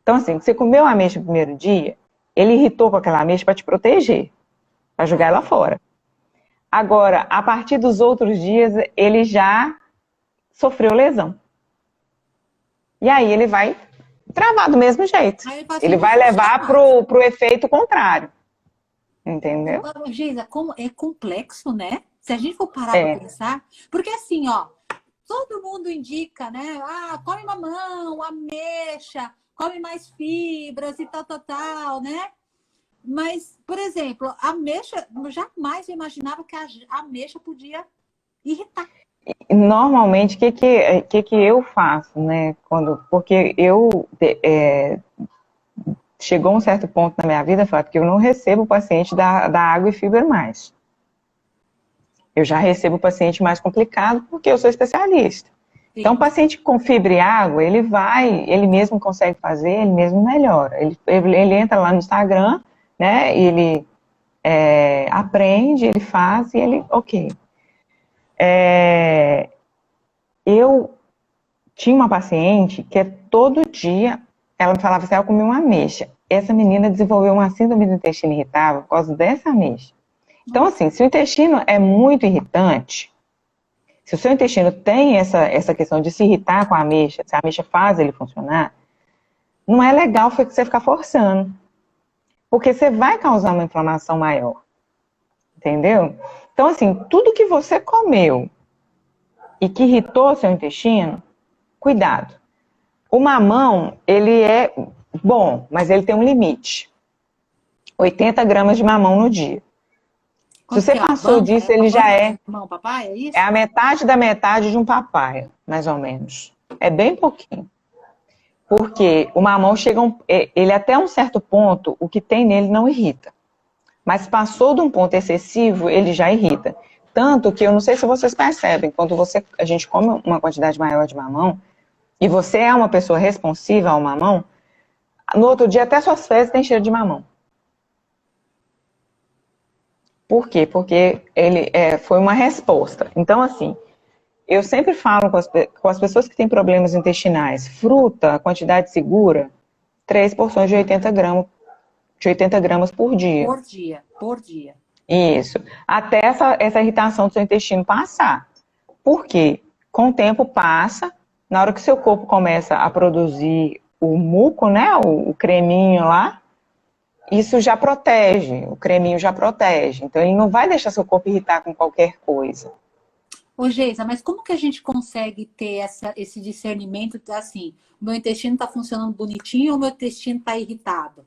Então, assim, você comeu a ameixa no primeiro dia, ele irritou com aquela ameixa para te proteger, para jogar ela fora. Agora, a partir dos outros dias, ele já sofreu lesão. E aí ele vai travar do mesmo jeito. Ele vai levar pro efeito contrário. Entendeu? Geisa, como é complexo, né? Se a gente for parar para pensar, porque assim, ó, todo mundo indica, né? Come mamão, ameixa, come mais fibras e tal, né? Mas, por exemplo, a ameixa, eu jamais imaginava que a ameixa podia irritar. Normalmente, o que eu faço, né? Porque chegou um certo ponto na minha vida, Flávia, que eu não recebo o paciente da água e fibra mais. Eu já recebo o paciente mais complicado porque eu sou especialista. Sim. Então, o paciente com fibra e água, ele mesmo consegue fazer, ele mesmo melhora. Ele entra lá no Instagram, né? Ele aprende, ele faz e ele, ok. Eu tinha uma paciente que todo dia ela me falava assim, eu comi uma ameixa. Essa menina desenvolveu uma síndrome do intestino irritável por causa dessa ameixa. Então, assim, se o intestino é muito irritante, se o seu intestino tem essa questão de se irritar com a ameixa, se a ameixa faz ele funcionar, não é legal você ficar forçando. Porque você vai causar uma inflamação maior. Entendeu? Então, assim, tudo que você comeu e que irritou seu intestino, cuidado. O mamão, ele é bom, mas ele tem um limite. 80 gramas de mamão no dia. Se você passou disso, ele já é... Mamão, papai, é isso? É a metade da metade de um papaya, mais ou menos. É bem pouquinho. Porque o mamão chega... Ele até um certo ponto, o que tem nele não irrita. Mas passou de um ponto excessivo, ele já irrita. Tanto que eu não sei se vocês percebem, quando a gente come uma quantidade maior de mamão, e você é uma pessoa responsiva ao mamão, no outro dia até suas fezes têm cheiro de mamão. Por quê? Porque ele foi uma resposta. Então, assim, eu sempre falo com as pessoas que têm problemas intestinais, fruta, a quantidade segura, 3 porções de 80 gramas por dia. Por dia. Isso. Até essa irritação do seu intestino passar. Por quê? Com o tempo passa, na hora que seu corpo começa a produzir o muco, né, o creminho lá, isso já protege, o creminho já protege. Então, ele não vai deixar seu corpo irritar com qualquer coisa. Ô, Geisa, mas como que a gente consegue ter esse discernimento, assim, o meu intestino está funcionando bonitinho ou o meu intestino está irritado?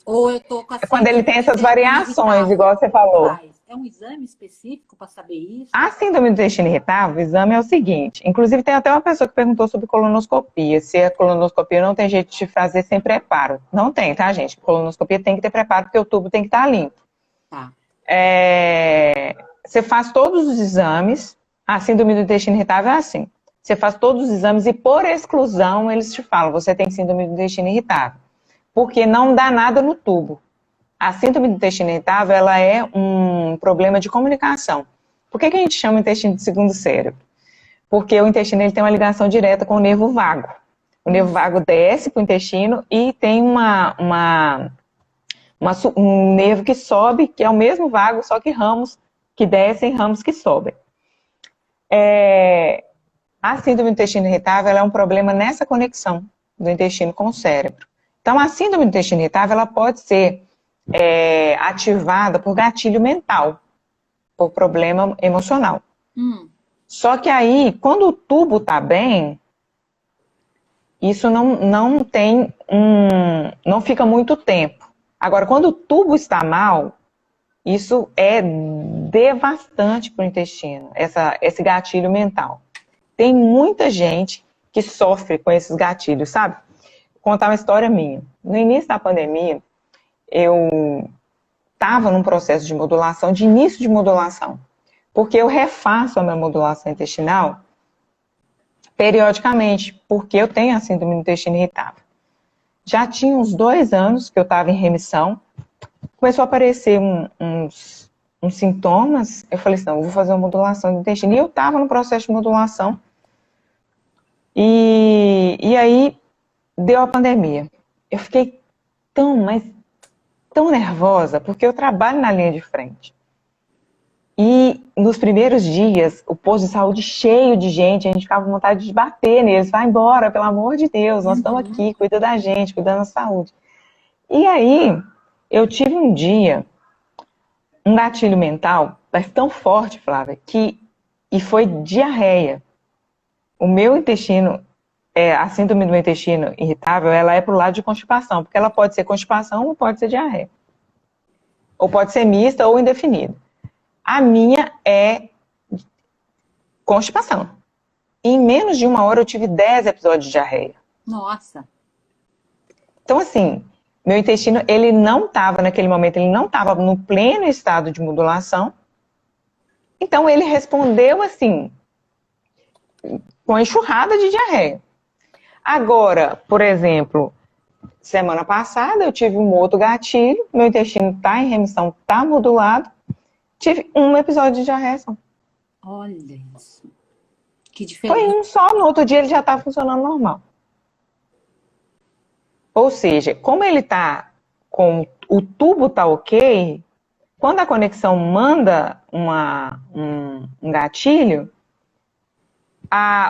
Ou eu tô com a quando ele tem essas variações, igual você falou. É um exame específico para saber isso? A síndrome do intestino irritável, o exame é o seguinte. Inclusive, tem até uma pessoa que perguntou sobre colonoscopia. Se a colonoscopia não tem jeito de fazer sem preparo. Não tem, tá, gente? Colonoscopia tem que ter preparo, porque o tubo tem que estar limpo. Tá. Você faz todos os exames, a síndrome do intestino irritável é assim. Você faz todos os exames e, por exclusão, eles te falam, você tem síndrome do intestino irritável. Porque não dá nada no tubo. A síndrome do intestino irritável, ela é um problema de comunicação. Por que a gente chama o intestino de segundo cérebro? Porque o intestino ele tem uma ligação direta com o nervo vago. O nervo vago desce para o intestino e tem um nervo que sobe, que é o mesmo vago, só que ramos que descem, ramos que sobem. A síndrome do intestino irritável ela é um problema nessa conexão do intestino com o cérebro. Então, a síndrome do intestino irritável ela pode ser ativada por gatilho mental, por problema emocional. Só que aí, quando o tubo está bem, isso não fica muito tempo. Agora, quando o tubo está mal, isso é devastante para o intestino, esse gatilho mental. Tem muita gente que sofre com esses gatilhos, sabe? Vou contar uma história minha. No início da pandemia, eu estava num processo de modulação, de início de modulação, porque eu refaço a minha modulação intestinal periodicamente, porque eu tenho a síndrome do intestino irritável. Já tinha uns 2 anos que eu estava em remissão, começou a aparecer uns sintomas, eu falei assim, não, eu vou fazer uma modulação do intestino, e eu estava no processo de modulação, e aí deu a pandemia. Eu fiquei mas tão nervosa, porque eu trabalho na linha de frente. E nos primeiros dias, o posto de saúde cheio de gente, a gente ficava com vontade de bater neles, vai embora, pelo amor de Deus, nós estamos aqui, cuida da gente, cuidando da saúde. E aí, eu tive um dia, um gatilho mental, mas tão forte, Flávia, e foi diarreia. O meu intestino, a síndrome do intestino irritável, ela é pro lado de constipação, porque ela pode ser constipação ou pode ser diarreia. Ou pode ser mista ou indefinida. A minha é constipação. Em menos de 1 hora eu tive 10 episódios de diarreia. Nossa! Então, assim, meu intestino, ele não estava, naquele momento, ele não estava no pleno estado de modulação. Então, ele respondeu, assim, com enxurrada de diarreia. Agora, por exemplo, semana passada eu tive um outro gatilho, meu intestino está em remissão, está modulado, tive um episódio de diarreia. Olha isso. Que diferente. Foi um só, no outro dia ele já estava funcionando normal. Ou seja, como ele está com o tubo tá ok, quando a conexão manda um gatilho,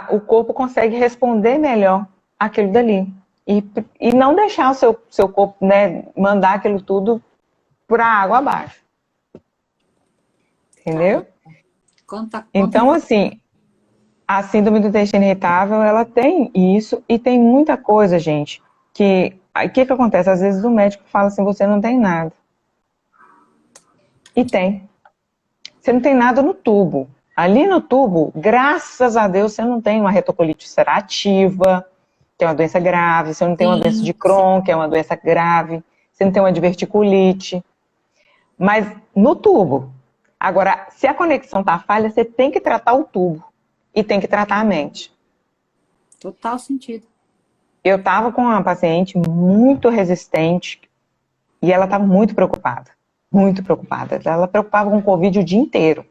o corpo consegue responder melhor aquilo dali. E não deixar o seu corpo, né, mandar aquilo tudo para a água abaixo. Entendeu? Então, assim, a síndrome do intestino irritável, ela tem isso e tem muita coisa, gente, o que acontece? Às vezes o médico fala assim, você não tem nada. E tem. Você não tem nada no tubo. Ali no tubo, graças a Deus, você não tem uma retocolite ulcerativa, que é uma doença grave, você não tem uma doença de Crohn, que é uma doença grave, você não tem uma diverticulite. Mas no tubo. Agora, se a conexão tá falha, você tem que tratar o tubo e tem que tratar a mente. Total sentido. Eu estava com uma paciente muito resistente e ela estava muito preocupada. Muito preocupada. Ela preocupava com o Covid o dia inteiro.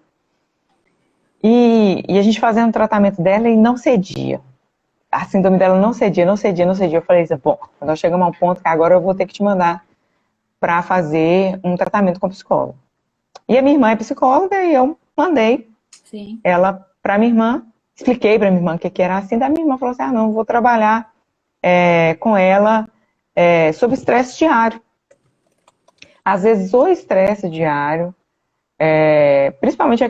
E a gente fazendo o tratamento dela e não cedia. A síndrome dela não cedia. Eu falei assim, bom, nós chegamos a um ponto que agora eu vou ter que te mandar para fazer um tratamento com psicólogo. E a minha irmã é psicóloga e eu mandei ela para minha irmã, expliquei para minha irmã o que era assim, da minha irmã falou assim, não, vou trabalhar com ela sobre estresse diário. Às vezes o estresse diário, principalmente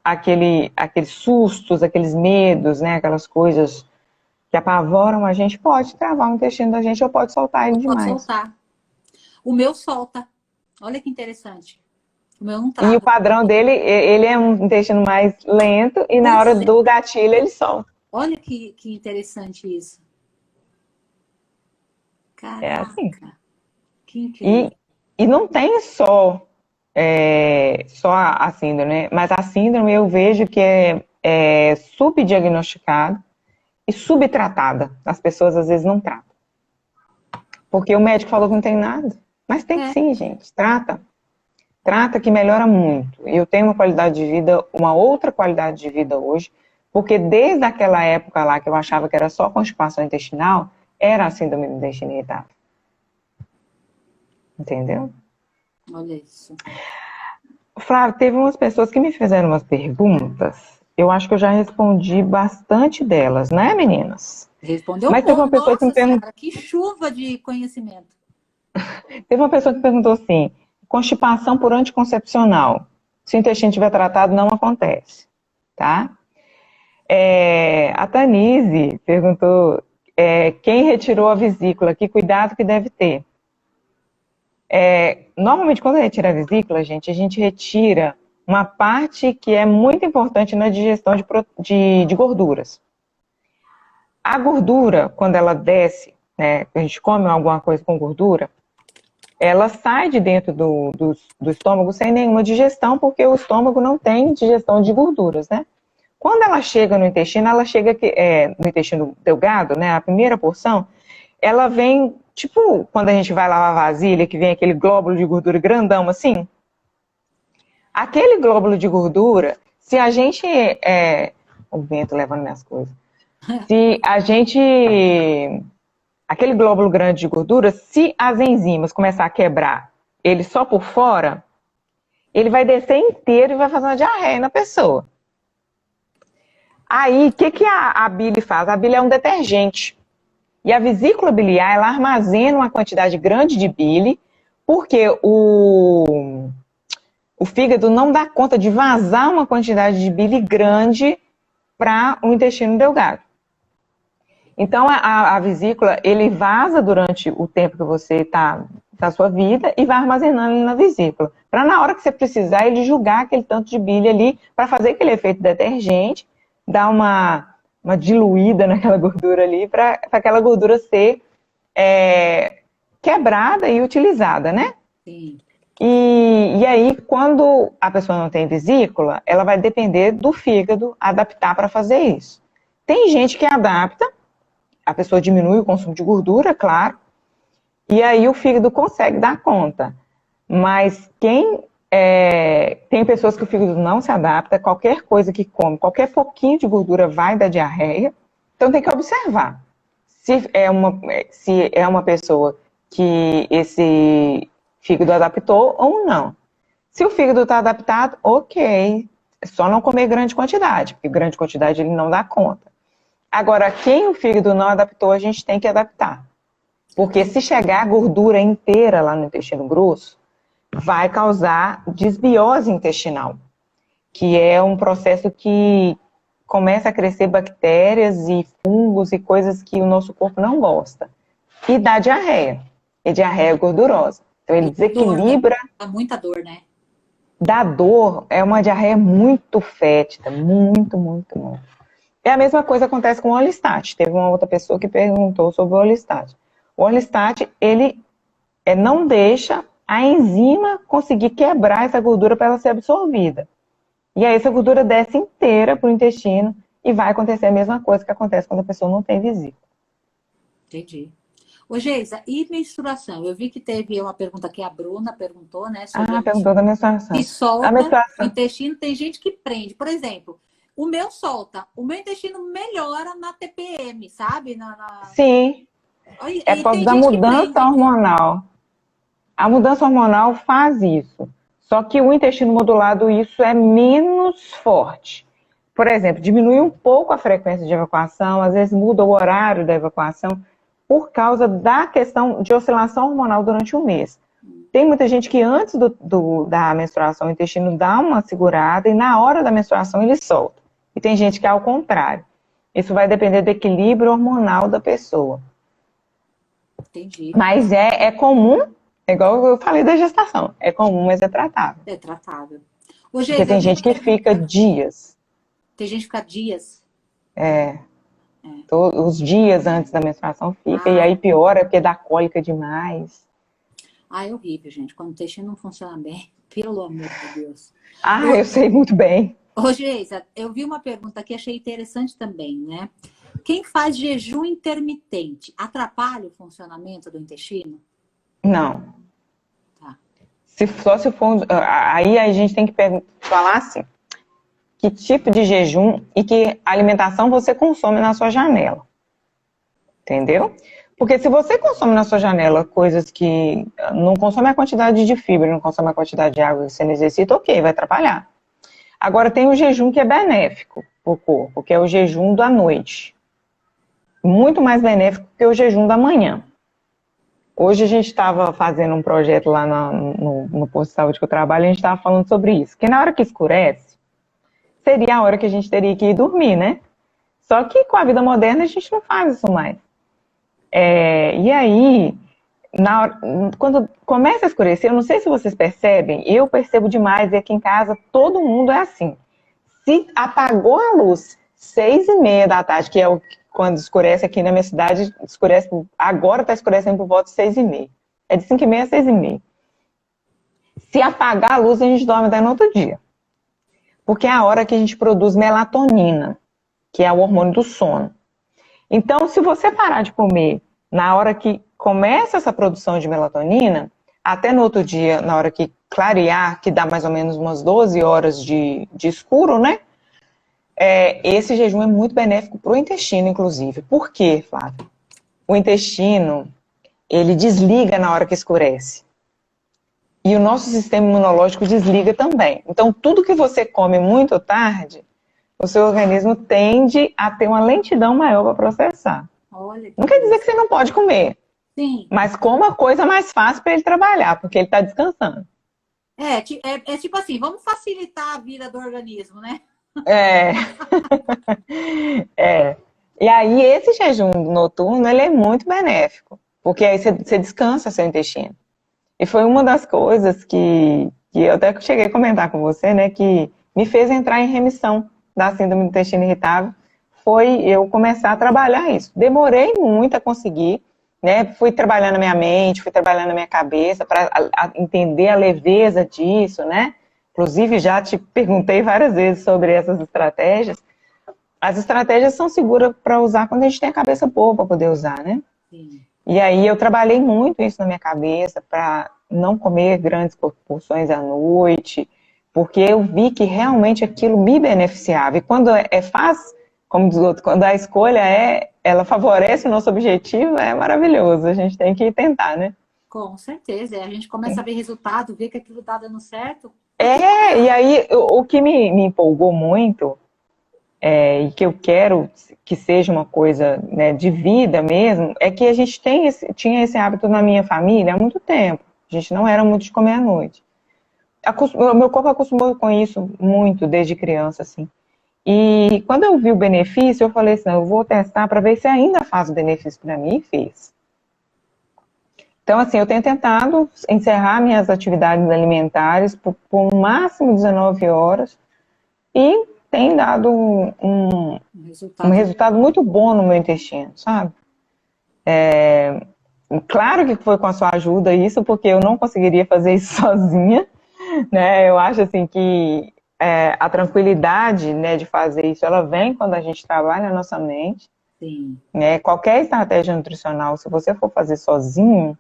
aqueles sustos, aqueles medos, né, aquelas coisas que apavoram a gente, pode travar o intestino da gente ou pode soltar ele demais. Pode soltar. O meu solta. Olha que interessante. O meu não trava. E o padrão dele, ele é um intestino mais lento e na hora do gatilho ele solta. Olha que interessante isso. Caraca. É assim. Que incrível. E não tem só só a síndrome, né? Mas a síndrome eu vejo que é subdiagnosticada e subtratada. As pessoas às vezes não tratam. Porque o médico falou que não tem nada. Mas tem É. sim, gente. Trata. Trata que melhora muito. Eu tenho uma qualidade de vida, uma outra qualidade de vida hoje, porque desde aquela época lá que eu achava que era só constipação intestinal, era a síndrome do intestino irritável. Entendeu? Olha isso. Flávio, teve umas pessoas que me fizeram umas perguntas. Eu acho que eu já respondi bastante delas, né, meninas? Respondeu Mas teve uma muito. pessoa que me Nossa perguntou, Senhora, que chuva de conhecimento. teve uma pessoa que perguntou assim: constipação por anticoncepcional. Se o intestino estiver tratado, não acontece, tá? A Tanise perguntou quem retirou a vesícula, que cuidado que deve ter. Normalmente, quando retira a vesícula, gente, a gente retira uma parte que é muito importante na digestão de gorduras. A gordura, quando ela desce, né, a gente come alguma coisa com gordura, ela sai de dentro do estômago sem nenhuma digestão, porque o estômago não tem digestão de gorduras, né? Quando ela chega no intestino, ela chega no intestino delgado, né, a primeira porção, ela vem, tipo, quando a gente vai lavar a vasilha, que vem aquele glóbulo de gordura grandão assim. Aquele glóbulo de gordura, se a gente... o vento levando minhas coisas. Se a gente... Aquele glóbulo grande de gordura, se as enzimas começar a quebrar ele só por fora, ele vai descer inteiro e vai fazer uma diarreia na pessoa. Aí, o que a bile faz? A bile é um detergente. E a vesícula biliar, ela armazena uma quantidade grande de bile, porque o fígado não dá conta de vazar uma quantidade de bile grande para o intestino delgado. Então, a vesícula, ele vaza durante o tempo que você está da sua vida e vai armazenando ele na vesícula. Para na hora que você precisar, ele jogar aquele tanto de bile ali para fazer aquele efeito detergente, dar uma diluída naquela gordura ali, para aquela gordura ser quebrada e utilizada, né? Sim. E aí, quando a pessoa não tem vesícula, ela vai depender do fígado adaptar para fazer isso. Tem gente que adapta, a pessoa diminui o consumo de gordura, claro, e aí o fígado consegue dar conta. Mas tem pessoas que o fígado não se adapta, qualquer coisa que come, qualquer pouquinho de gordura vai dar diarreia, então tem que observar. Se é uma pessoa que esse fígado adaptou ou não. Se o fígado está adaptado, ok, é só não comer grande quantidade, porque grande quantidade ele não dá conta. Agora, quem o fígado não adaptou, a gente tem que adaptar. Porque se chegar a gordura inteira lá no intestino grosso, vai causar desbiose intestinal, que é um processo que começa a crescer bactérias e fungos e coisas que o nosso corpo não gosta. E dá diarreia. E diarreia gordurosa. Então ele desequilibra. Dá muita dor, né? Dá dor, é uma diarreia muito fétida, muito, muito, muito. É a mesma coisa que acontece com o Orlistat. Teve uma outra pessoa que perguntou sobre o Orlistat. O Orlistat, ele não deixa a enzima conseguir quebrar essa gordura para ela ser absorvida. E aí essa gordura desce inteira para o intestino e vai acontecer a mesma coisa que acontece quando a pessoa não tem vesícula. Entendi. Ô, Geisa, e menstruação? Eu vi que teve uma pergunta que a Bruna perguntou, né? Sobre Perguntou da menstruação. que solta A menstruação. o intestino, tem gente que prende. Por exemplo, o meu solta, o meu intestino melhora na TPM, sabe? Sim, é por causa da mudança hormonal. A mudança hormonal faz isso. Só que o intestino modulado, isso é menos forte. Por exemplo, diminui um pouco a frequência de evacuação, às vezes muda o horário da evacuação, por causa da questão de oscilação hormonal durante o mês. Tem muita gente que antes da menstruação o intestino dá uma segurada e na hora da menstruação ele solta. E tem gente que é ao contrário. Isso vai depender do equilíbrio hormonal da pessoa. Entendi. Mas é comum, igual eu falei da gestação, é comum, mas é tratável. É tratável. Porque tem gente que fica dias. Tem gente que fica dias. Os dias antes da menstruação fica, e aí piora porque dá cólica demais. É horrível, gente. Quando o intestino não funciona bem. Pelo amor de Deus. Ah, eu sei muito bem. Ô, Geisa, eu vi uma pergunta que achei interessante também, né? Quem faz jejum intermitente atrapalha o funcionamento do intestino? Não. Tá. Só se for. Aí a gente tem que falar assim: que tipo de jejum e que alimentação você consome na sua janela. Entendeu? Porque se você consome na sua janela coisas que não consome a quantidade de fibra, não consome a quantidade de água que você necessita, ok, vai atrapalhar. Agora tem o jejum que é benéfico para o corpo, que é o jejum da noite. Muito mais benéfico que o jejum da manhã. Hoje a gente estava fazendo um projeto lá no posto de saúde que eu trabalho, e a gente estava falando sobre isso. Que na hora que escurece, seria a hora que a gente teria que ir dormir, né? Só que com a vida moderna a gente não faz isso mais. E aí, quando começa a escurecer, eu não sei se vocês percebem, eu percebo demais, e aqui em casa todo mundo é assim. Se apagou a luz 6h30 da tarde, que é quando escurece aqui na minha cidade, escurece, agora está escurecendo por volta de 6h30. É de 5h30 a 6h30. Se apagar a luz, a gente dorme até no outro dia. Porque é a hora que a gente produz melatonina, que é o hormônio do sono. Então, se você parar de comer na hora que começa essa produção de melatonina, até no outro dia, na hora que clarear, que dá mais ou menos umas 12 horas de escuro, né? Esse jejum é muito benéfico para o intestino, inclusive. Por quê, Flávio? O intestino, ele desliga na hora que escurece. E o nosso sistema imunológico desliga também. Então, tudo que você come muito tarde, o seu organismo tende a ter uma lentidão maior para processar. Olha, não quer dizer que você não pode comer. Sim. Mas coma a coisa mais fácil para ele trabalhar, porque ele está descansando. É tipo assim, vamos facilitar a vida do organismo, né? E aí, esse jejum noturno, ele é muito benéfico, porque aí você descansa seu intestino. E foi uma das coisas que eu até cheguei a comentar com você, né, que me fez entrar em remissão da síndrome do intestino irritável, foi eu começar a trabalhar isso. Demorei muito a conseguir, né, fui trabalhando na minha mente, fui trabalhando na minha cabeça para entender a leveza disso, né. Inclusive, já te perguntei várias vezes sobre essas estratégias. As estratégias são seguras para usar quando a gente tem a cabeça boa para poder usar, né? Sim. E aí eu trabalhei muito isso na minha cabeça para não comer grandes porções à noite, porque eu vi que realmente aquilo me beneficiava. E quando fácil, como diz o outro, quando a escolha ela favorece o nosso objetivo, é maravilhoso. A gente tem que tentar, né? Com certeza. A gente começa a ver resultado, ver que aquilo está dando certo. E aí o que me empolgou muito, e que eu quero que seja uma coisa, né, de vida mesmo, é que a gente tinha esse hábito na minha família há muito tempo. A gente não era muito de comer à noite. O meu corpo acostumou com isso muito desde criança, assim. E quando eu vi o benefício, eu falei assim, eu vou testar para ver se ainda faz o benefício para mim, e fez. Então, assim, eu tenho tentado encerrar minhas atividades alimentares por um máximo 19 horas e tem dado um resultado muito bom no meu intestino, sabe? Claro que foi com a sua ajuda isso, porque eu não conseguiria fazer isso sozinha, né? Eu acho assim que a tranquilidade, né, de fazer isso, ela vem quando a gente trabalha a nossa mente. Sim. Né? Qualquer estratégia nutricional, se você for fazer sozinho,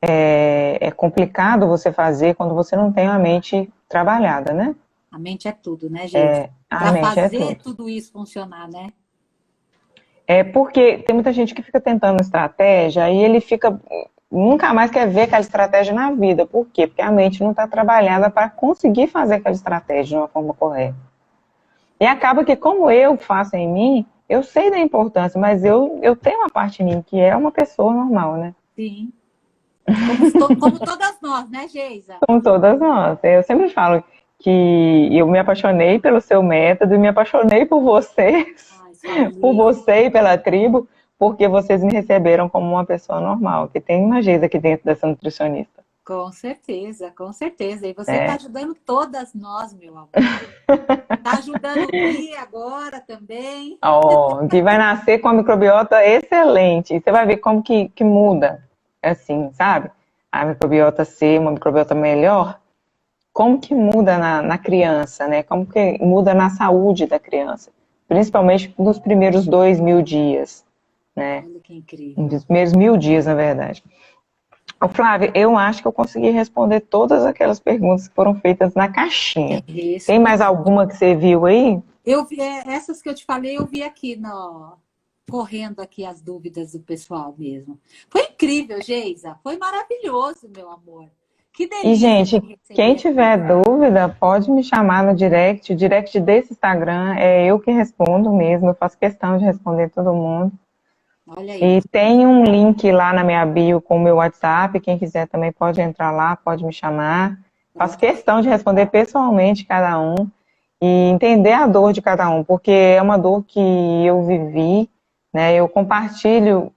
é complicado você fazer quando você não tem a mente trabalhada, né? A mente é tudo, né, gente? Para fazer tudo isso funcionar, né? Porque tem muita gente que fica tentando estratégia e ele nunca mais quer ver aquela estratégia na vida. Por quê? Porque a mente não está trabalhada para conseguir fazer aquela estratégia de uma forma correta. E acaba que, como eu faço em mim, eu sei da importância, mas eu tenho uma parte em mim que é uma pessoa normal, né? Sim. Como todas nós, né, Geisa? Como todas nós. Eu sempre falo que eu me apaixonei pelo seu método e me apaixonei por vocês, por você e pela tribo, porque vocês me receberam como uma pessoa normal, que tem uma Geisa aqui dentro dessa nutricionista. Com certeza, com certeza. E você está ajudando todas nós, meu amor. Está ajudando o Gui agora também. O Gui vai nascer com a microbiota excelente. E você vai ver como que muda, assim, sabe? A microbiota ser uma microbiota melhor, como que muda na criança, né? Como que muda na saúde da criança, principalmente nos primeiros 2.000 dias, né? Olha que incrível. Nos primeiros 1.000 dias, na verdade. Ô, Flávia, eu acho que eu consegui responder todas aquelas perguntas que foram feitas na É caixinha. isso. Tem mais alguma que você viu aí? Eu vi, essas que eu te falei, eu vi aqui correndo aqui as dúvidas do pessoal mesmo. Foi incrível, Geisa. Foi maravilhoso, meu amor. Que E, delícia gente, te quem receber tiver aqui. dúvida, pode me chamar no direct. O direct desse Instagram é eu que respondo mesmo. Eu faço questão de responder todo mundo. Olha E isso. tem um link lá na minha bio com o meu WhatsApp. Quem quiser também pode entrar lá, pode me chamar. Faço questão de responder pessoalmente cada um e entender a dor de cada um, porque é uma dor que eu vivi, né? Eu compartilho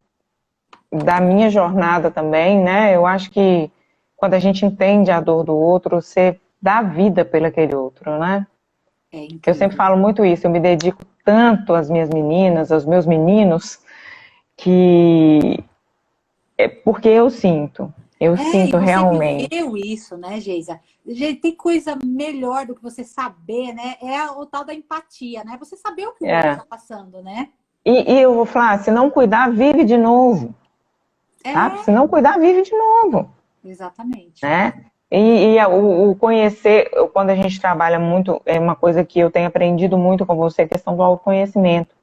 da minha jornada também, né? Eu acho que quando a gente entende a dor do outro, você dá vida pelo aquele outro, né? É Eu sempre incrível. falo muito isso, eu me dedico tanto às minhas meninas, aos meus meninos, que é porque eu É, e sinto você realmente. viveu isso, né, Geisa? Gente, tem coisa melhor do que você saber, né? É o tal da empatia, né? Você saber o que o outro É. está passando, né? E eu vou falar, se não cuidar, vive de novo, sabe? É, Se não cuidar, vive de novo, exatamente. né? O conhecer, quando a gente trabalha muito, é uma coisa que eu tenho aprendido muito com você, a questão do autoconhecimento.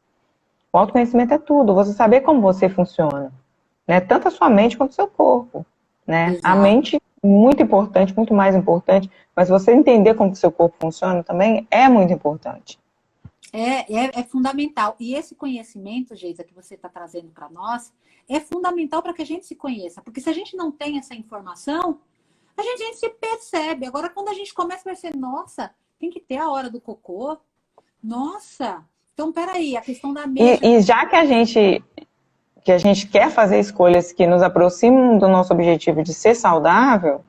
O autoconhecimento é tudo, você saber como você funciona, né? Tanto a sua mente quanto o seu corpo, né? A Exato. mente, muito importante, muito mais importante, mas você entender como que o seu corpo funciona também é muito importante. É fundamental. E esse conhecimento, Geisa, que você está trazendo para nós, é fundamental para que a gente se conheça. Porque se a gente não tem essa informação, a gente se percebe. Agora, quando a gente começa a perceber, nossa, tem que ter a hora do cocô. Nossa, então peraí, a questão da mexa. E já que a gente quer fazer escolhas que nos aproximam do nosso objetivo de ser saudável,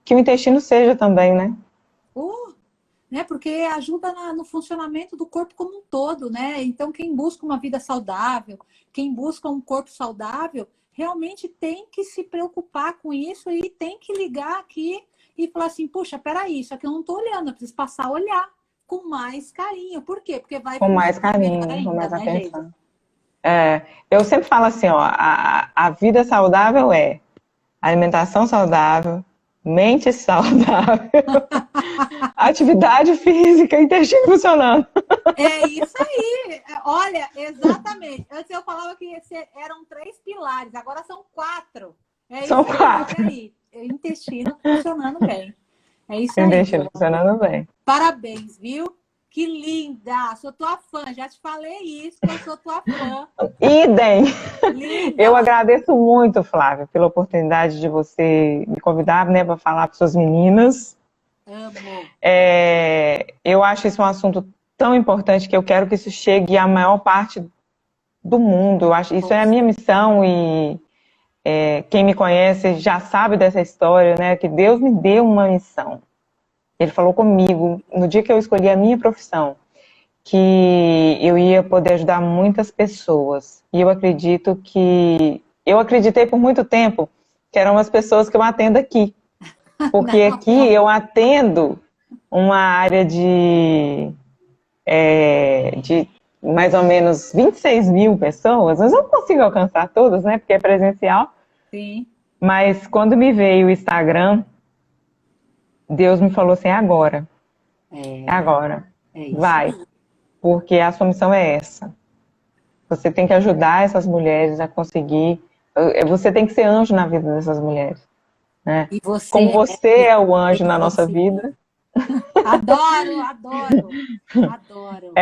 que o intestino seja também, né? Oh, né? Porque ajuda no funcionamento do corpo como um todo, né? Então, quem busca uma vida saudável, quem busca um corpo saudável, realmente tem que se preocupar com isso e tem que ligar aqui e falar assim, puxa, peraí, isso aqui eu não estou olhando, eu preciso passar a olhar com mais carinho. Por quê? Porque vai Com mais funcionar melhor carinho, com ainda, mais né, Geisa? atenção. É, eu sempre falo assim, ó, a vida saudável é alimentação saudável, mente saudável, atividade física, intestino funcionando. É isso aí. Olha, exatamente. Antes eu falava que eram 3 pilares, agora são 4. É São isso aí. Olha quatro. aí. Intestino funcionando bem. É isso aí, Intestino meu amor. funcionando bem. Parabéns, viu? Que linda! Sou tua fã. Já te falei isso, que eu sou tua fã. Idem! Eu Linda! agradeço muito, Flávia, pela oportunidade de você me convidar, né, para falar para suas meninas. Amo. Eu acho isso um assunto tão importante que eu quero que isso chegue à maior parte do mundo. Eu acho, isso é a minha missão e quem me conhece já sabe dessa história, né? Que Deus me deu uma missão. Ele falou comigo no dia que eu escolhi a minha profissão que eu ia poder ajudar muitas pessoas. E eu acreditei por muito tempo que eram as pessoas que eu atendo aqui. Porque aqui Não. eu atendo uma área de mais ou menos 26 mil pessoas, mas eu não consigo alcançar todas, né? Porque é presencial. Sim. Mas quando me veio o Instagram, Deus me falou assim: é É, agora, é isso vai, aí. porque a sua missão é essa. Você tem que ajudar essas mulheres a conseguir. Você tem que ser anjo na vida dessas mulheres, né? E Como você você é é o anjo na nossa igualzinho. vida, Adoro, adoro, adoro.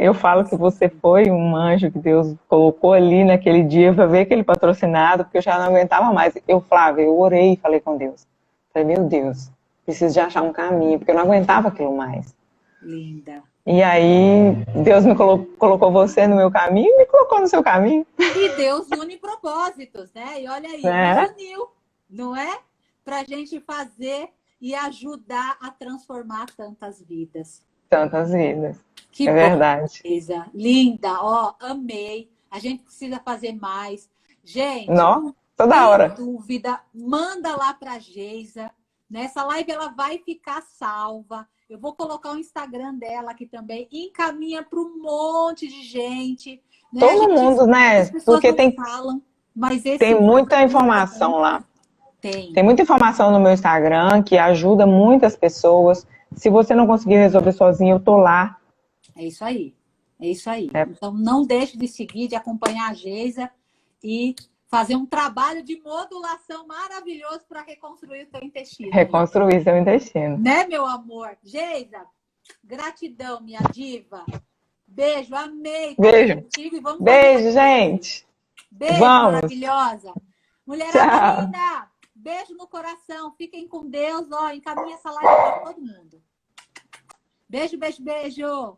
eu falo que você foi um anjo que Deus colocou ali naquele dia para ver aquele patrocinado, porque eu já não aguentava mais. Flávia, eu orei e falei com Deus. Falei, meu Deus, preciso de achar um caminho, porque eu não aguentava aquilo mais. Linda. E aí, Deus me colocou você no meu caminho e me colocou no seu caminho, E Deus une propósitos, né? E olha aí, nos né? uniu, não é? Para a gente fazer e ajudar a transformar tantas vidas. Tantas vidas. Que É bom, verdade. Isa. Linda, ó, amei. A gente precisa fazer mais. Gente, Não? Toda tem hora. dúvida? Manda lá para a Geisa. Nessa live ela vai ficar salva. Eu vou colocar o Instagram dela aqui também. Encaminha para um monte de gente. Né? Todo mundo, né? As pessoas Porque não falam, mas tem muita informação lá. Tem muita informação no meu Instagram que ajuda muitas pessoas. Se você não conseguir resolver sozinho, eu tô lá. É isso aí. É isso aí. Então, não deixe de seguir, de acompanhar a Geisa e fazer um trabalho de modulação maravilhoso para reconstruir o seu intestino. Reconstruir seu intestino. Né, meu amor? Geisa, gratidão, minha diva. Beijo, amei. Beijo. Contigo e vamos Beijo, gente. Beijo, vamos. Maravilhosa. Mulherada linda, beijo no coração. Fiquem com Deus. Ó, encaminha essa live para todo mundo. Beijo, beijo, beijo.